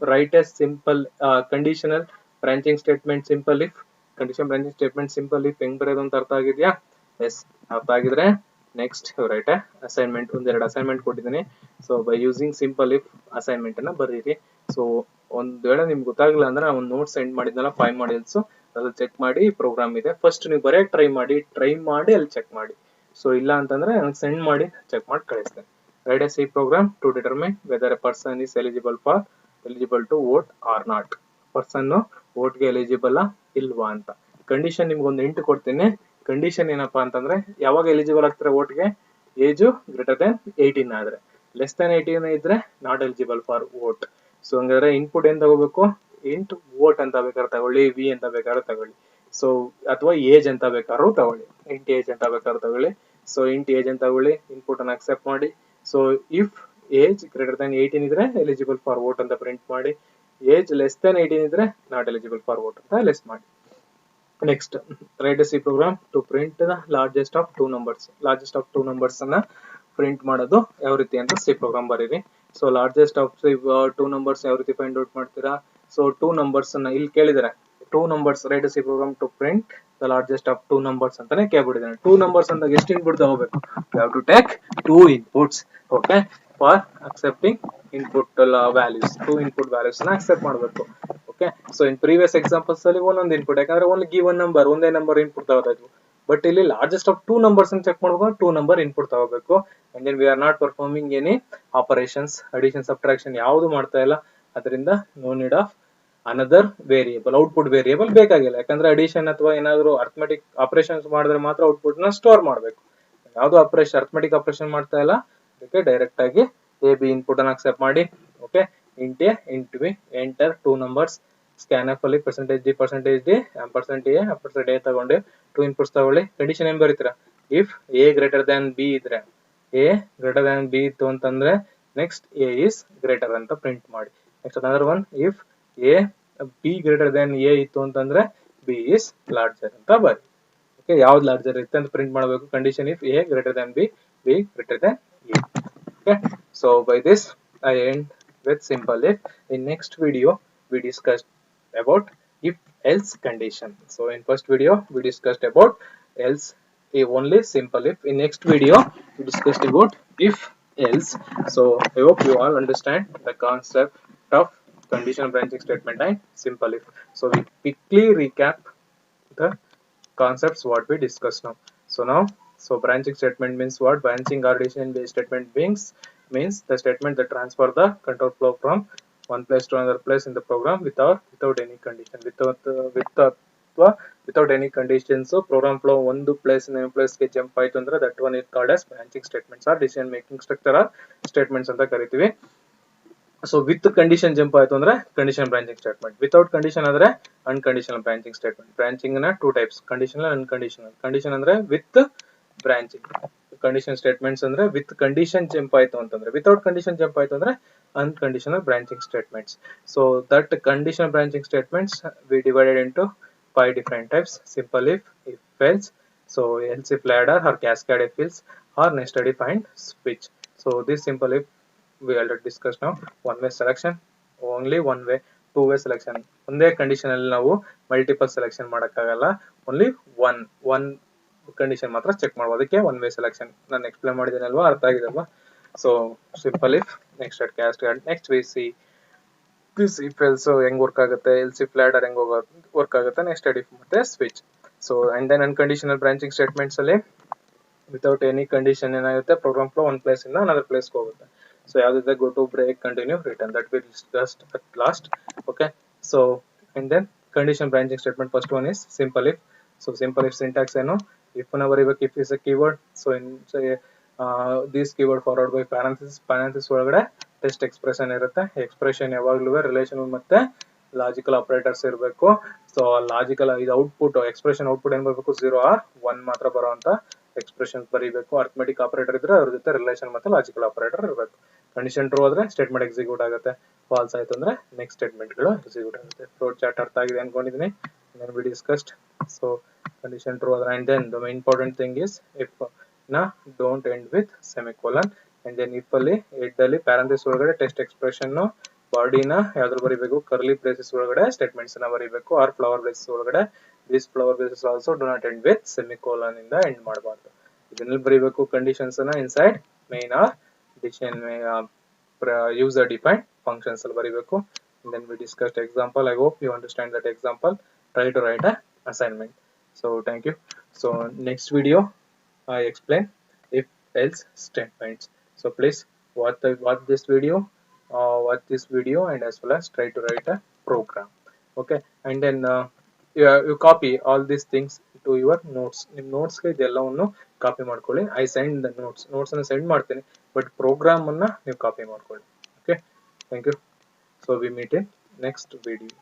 write a simple conditional branching statement simple if? Conditional branching statement simple if ಹೆಂಗ್ ಬರೆಯೋದು ಅಂತ ಅರ್ಥ ಆಗಿದೆಯಾ? S, ಅರ್ಥ ಆಗಿದ್ರೆ next right assignment. ಒಂದೆರಡು assignment ಕೊಟ್ಟಿದ್ದೀನಿ. So by using simple if assignment ಅನ್ನ ಬರೀರಿ. ಸೊ ಒಂದ್ ವೇಳೆ ನಿಮ್ಗೆ ಗೊತ್ತಾಗಲಿಲ್ಲ ಅಂದ್ರೆ ಒಂದು ನೋಟ್ ಸೆಂಡ್ ಮಾಡಿದ್ನಲ್ಲ 5 ಮಾಡ್ಯೂಲ್ಸ್, ಅದು ಚೆಕ್ ಮಾಡಿ ಪ್ರೋಗ್ರಾಮ್ ಇದೆ. ಫಸ್ಟ್ ನೀವು ಬರೆಯಕ್ ಟ್ರೈ ಮಾಡಿ ಅಲ್ಲಿ ಚೆಕ್ ಮಾಡಿ. ಸೊ ಇಲ್ಲ ಅಂತಂದ್ರೆ ನನಗೆ ಸೆಂಡ್ ಮಾಡಿ ಚೆಕ್ ಮಾಡಿ ಕಳಿಸ್ತೇನೆ. Write a C program to determine whether a person is eligible to vote or not. Person ವೋಟ್ಗೆ ಎಲಿಜಿಬಲ್ ಇಲ್ವಾ ಅಂತ. ಕಂಡೀಷನ್ ನಿಮ್ಗೆ ಒಂದು ಇಂಟು ಕೊಡ್ತೀನಿ. ಕಂಡೀಷನ್ ಏನಪ್ಪಾ ಅಂತಂದ್ರೆ, ಯಾವಾಗ ಎಲಿಜಿಬಲ್ ಆಗ್ತಾರೆ ವೋಟ್ಗೆ, ಏಜು ಗ್ರೇಟರ್ ದನ್ 18 ಆದ್ರೆ. ಲೆಸ್ ದನ್ 18 ಇದ್ರೆ not eligible for vote. So ಹಂಗಾದ್ರೆ ಇನ್ಪುಟ್ ಏನ್ ತಗೋಬೇಕು, ಇಂಟ್ ವೋಟ್ ಅಂತ ಬೇಕಾದ್ರೆ ತಗೊಳ್ಳಿ, ವಿ ಅಂತ ಬೇಕಾದ್ರೆ ತಗೊಳ್ಳಿ. ಸೊ ಅಥವಾ ಏಜ್ ಅಂತ ಬೇಕಾದ್ರೂ ತಗೊಳ್ಳಿ, ಇಂಟ್ ಏಜ್ ಅಂತ ಬೇಕಾದ್ರೂ ತಗೊಳ್ಳಿ. ಸೊ ಇಂಟ್ ಏಜ್ ಅಂತ ತಗೊಳ್ಳಿ, ಇನ್ಪುಟ್ ಅನ್ನು ಅಕ್ಸೆಪ್ಟ್ ಮಾಡಿ. So if age greater than 18 ಇದ್ರೆ ಎಲಿಜಿಬಲ್ ಫಾರ್ ವೋಟ್ ಅಂತ ಪ್ರಿಂಟ್ ಮಾಡಿ. ಏಜ್ ಲೆಸ್ ದನ್ 18 ಇದ್ರೆ ನಾಟ್ ಎಲಿಜಿಬಲ್ ಫಾರ್ ವೋಟ್ ಅಂತ ಲೆಸ್ ಮಾಡಿ. Next, right a C program to print the largest of two numbers. Largest of two numbers ಅನ್ನ print ಮಾಡೋದು ಯಾವ ರೀತಿ ಅಂತ ಸಿ ಪ್ರೋಗ್ರಾಮ್ ಬರೀರಿ. So largest of two numbers ಯಾವ ರೀತಿ ಫೈಂಡ್ ಔಟ್ ಮಾಡ್ತೀರಾ? ಸೊ ಟೂ ನಂಬರ್ಸ್ ಅನ್ನ ಇಲ್ಲಿ ಕೇಳಿದಾರೆ, two numbers write a C program to print the largest of two numbers ಅಂತಾನೆ ಕೇಳ್ಬಿಟ್ಟಿದ್ದಾನೆ. ಟೂ ನಂಬರ್ಸ್ ಅಂದಾಗ ಎಷ್ಟು ಇನ್ಪುಟ್ ತಗೋಬೇಕು? You have to take two inputs. Okay, for accepting input values, two input values ನ accept ಮಾಡಬೇಕು. Okay, so in previous examples ಅಲ್ಲಿ ಒಂದೊಂದು input, ಯಾಕಂದ್ರೆ only given number ಒಂದೇ ನಂಬರ್ ಇನ್ಪುಟ್ ತಗೋಬೇಕು. ಬಟ್ ಇಲ್ಲಿ ಲಾರ್ಜೆಸ್ಟ್ ಆಫ್ ಟೂ ನಂಬರ್ಸ್ ಅಂತ check ಮಾಡಬೇಕು, ಟೂ ನಂಬರ್ ಇನ್ಪುಟ್ ತಗೋಬೇಕು. And then we are not performing any operations, addition subtraction ಯಾವುದು ಮಾಡ್ತಾ ಇಲ್ಲ. ಅದರಿಂದ no need of another variable, output variable ಬೇಕಾಗಿಲ್ಲ. ಯಾಕಂದ್ರೆ ಅಡಿಷನ್ ಅಥವಾ ಏನಾದ್ರು ಅರ್ಥಮೆಟಿಕ್ ಆಪರೇಷನ್ಸ್ ಮಾಡಿದ್ರೆ ಮಾತ್ರ ಔಟ್ಪುಟ್ ನ ಸ್ಟೋರ್ ಮಾಡಬೇಕು. ಯಾವ್ದು ಆಪರೇಷನ್ ಅರ್ಥಮೆಟಿಕ್ ಆಪರೇಷನ್ ಮಾಡ್ತಾ ಇಲ್ಲ, ಅದಕ್ಕೆ ಡೈರೆಕ್ಟ್ ಆಗಿ ಎ ಬಿ ಇನ್ಪುಟ್ ಅನ್ನು ಅಕ್ಸೆಪ್ಟ್ ಮಾಡಿ. Okay, int a int b enter two numbers. Scanf ಅಲ್ಲಿ %d %d %a ತಗೊಂಡು ಟೂ ಇನ್ಪುಟ್ಸ್ ತಗೊಳ್ಳಿ. ಕಂಡೀಷನ್ ಏನ್ ಬರೀತೀರಾ? If a greater than b ಇದ್ರೆ, ಎ ಗ್ರೇಟರ್ ದ್ಯಾನ್ ಬಿ ಇತ್ತು ಅಂತಂದ್ರೆ ನೆಕ್ಸ್ಟ್ ಎ ಇಸ್ ಗ್ರೇಟರ್ ಅಂತ ಪ್ರಿಂಟ್ ಮಾಡಿ. Next another one, if a b greater than a ಇತ್ತು ಅಂತಂದ್ರೆ ಬಿ ಇಸ್ ಲಾರ್ಜರ್ ಅಂತ ಬರಿ. ಓಕೆ, ಯಾವ್ದು ಲಾರ್ಜರ್ ಇರುತ್ತೆ ಅಂತ ಪ್ರಿಂಟ್ ಮಾಡಬೇಕು. Condition if a greater than B, B greater than A. Okay, so by this I end with simple if. In next video we discussed about if else condition. So in first video we discussed about else, only simple if. In next video we discussed about if else. So I hope you all understand the concept of conditional branching statement and simple if. So we quickly recap the concepts what we discussed now. So branching statement means what? Branching or addition based statement means the statement that transfer the control flow from one place to another place in the program without any condition. Without any conditions, so program flow one place in any place ಗೆ jump ಆಯ್ತು ಅಂದ್ರೆ that one is called as branching statements or decision making structure or statements ಅಂತ ಕರಿತೀವಿ. So with condition jump ಆಯ್ತು ಅಂದ್ರೆ condition branching statement, without condition ಅಂದ್ರೆ unconditional branching statement. Branching ನ two types, conditional unconditional. Condition ಅಂದ್ರೆ with branching, condition statements ಅಂದ್ರೆ with condition jump ಆಯ್ತು ಅಂತಂದ್ರೆ. ವಿತೌಟ್ ಕಂಡೀಷನ್ ಜಂಪ್ ಆಯ್ತು ಅಂದ್ರೆ unconditional branching statements. So that conditional branching statements we divided into 5 different types: simple if else, so else if ladder or cascade if else, or nested if and switch. So this simple if we already discussed now. One way selection, only one way. Two way selection, ಒಂದೇ condition ಅಲ್ಲಿ ನಾವು multiple selection ಮಾಡಕ್ಕಾಗಲ್ಲ. Only one condition ಮಾತ್ರ check ಮಾಡಬಹುದು. ಅದಕ್ಕೆ one way selection ನಾನು explain ಮಾಡಿದ್ದೀನಿ ಅಲ್ವಾ, ಅರ್ಥ ಆಗಿದೆ ಅಲ್ವಾ? So simple if, next cascade, next we see this if else ಹೆಂಗ್ ವರ್ಕ್ ಆಗುತ್ತೆ, ಎಲ್ಸ್ ಇಫ್ ಲ್ಯಾಡರ್ ಹೆಂಗ್ ವರ್ಕ್ ಆಗುತ್ತೆ, ನೆಕ್ಸ್ಟ್ ಇಫ್ ಮತ್ತೆ switch. So and then unconditional branching statements ಅಲ್ಲಿ ವಿತೌಟ್ ಎನಿ ಕಂಡೀಷನ್ ಏನಾಗುತ್ತೆ, ಪ್ರೋಗ್ರಾಮ್ ಫ್ಲೋ ಒಂದ್ ಪ್ಲೇಸ್ ಇಂದ another place ಹೋಗುತ್ತೆ. So ಯಾವ್ದಿದೆ, go to, break, continue, return, that we discussed at last. Okay, so and then condition branching statement, first one is simple if. So simple if syntax ಏನು, if ನ ಬರಿಬೇಕು. if is a keyword, so in say this keyword followed by parenthesis ಒಳಗಡೆ test expression ಇರುತ್ತೆ. Expression ಯಾವಾಗ್ಲೂ relational ಮತ್ತೆ logical operators ಇರಬೇಕು. So logical ಇದು output, expression output ಏನ್ ಬರಬೇಕು, 0 or 1 ಮಾತ್ರ ಬರುವಂತ ಎಕ್ಸ್ಪ್ರೆಷನ್ ಬರೀಬೇಕು. ಅರ್ಥಮೆಟಿಕ್ ಆಪರೇಟರ್ ಇದ್ರೆ ಅದ್ರ ಜೊತೆ ರಿಲೇಷನ್ ಮತ್ತೆ ಲಾಜಿಕಲ್ ಆಪರೇಟರ್ ಇರಬೇಕು. ಕಂಡೀಷನ್ ಟ್ರೂ ಆದ್ರೆ ಸ್ಟೇಟ್ಮೆಂಟ್ ಎಕ್ಸಿಕ್ಯೂಟ್ ಆಗುತ್ತೆ, ಫಾಲ್ಸ್ ಆಯ್ತು ಅಂದ್ರೆ ನೆಕ್ಸ್ಟ್ ಸ್ಟೇಟ್ಮೆಂಟ್ ಗಳು ಎಕ್ಸಿಕ್ಯೂಟ್ ಆಗುತ್ತೆ. ಫ್ಲೋಟ್ ಚಾರ್ಟ್ ಅರ್ಥ ಆಗಿದೆ ಅನ್ಕೊಂಡಿದೀನಿ. then we discussed. So condition true ಆದ್ರೆ, and then the main important thing is if na don't end with semicolon. and then if ಅಲ್ಲಿ head ಅಲ್ಲಿ parenthesis ಒಳಗಡೆ ಟೆಸ್ಟ್ ಎಕ್ಸ್ಪ್ರೆಷನ್ ಬಾಡಿನ ಯಾವ್ದ್ರ ಬರಿಬೇಕು, ಕರ್ಲಿ ಬ್ರೇಸಸ್ ಒಳಗಡೆ ಸ್ಟೇಟ್ಮೆಂಟ್ಸ್ ನ ಬರಿಬೇಕು. ಆರ್ ಫ್ಲವರ್ ಬ್ರೇಸಸ್ ಒಳಗಡೆ this flower braces also do not end with semicolon ಇಂದ ಎಂಡ್ ಮಾಡಬಾರ್ದು. ಇದನ್ನೆಲ್ಲ ಬರಿಬೇಕು ಕಂಡೀಷನ್ಸ್ ನ inside main or decision user defined functions ಅಲ್ಲಿ ಬರಿಬೇಕು. then we discussed example. I hope you understand that example. Try to write a assignment. So thank you. So next video I explain if else statements. So please watch this video and as well as try to write a program. Okay, and then you copy all these things to your notes. ನಿಮ್ಮ notes ಗೆ ಇದೆಲ್ಲವನ್ನು copy ಮಾಡ್ಕೊಳ್ಳಿ. I send the notes ಅನ್ನು send ಮಾಡ್ತೀನಿ, but program ಅನ್ನ ನೀವು copy ಮಾಡ್ಕೊಳ್ಳಿ. Okay, thank you. So we meet in next video.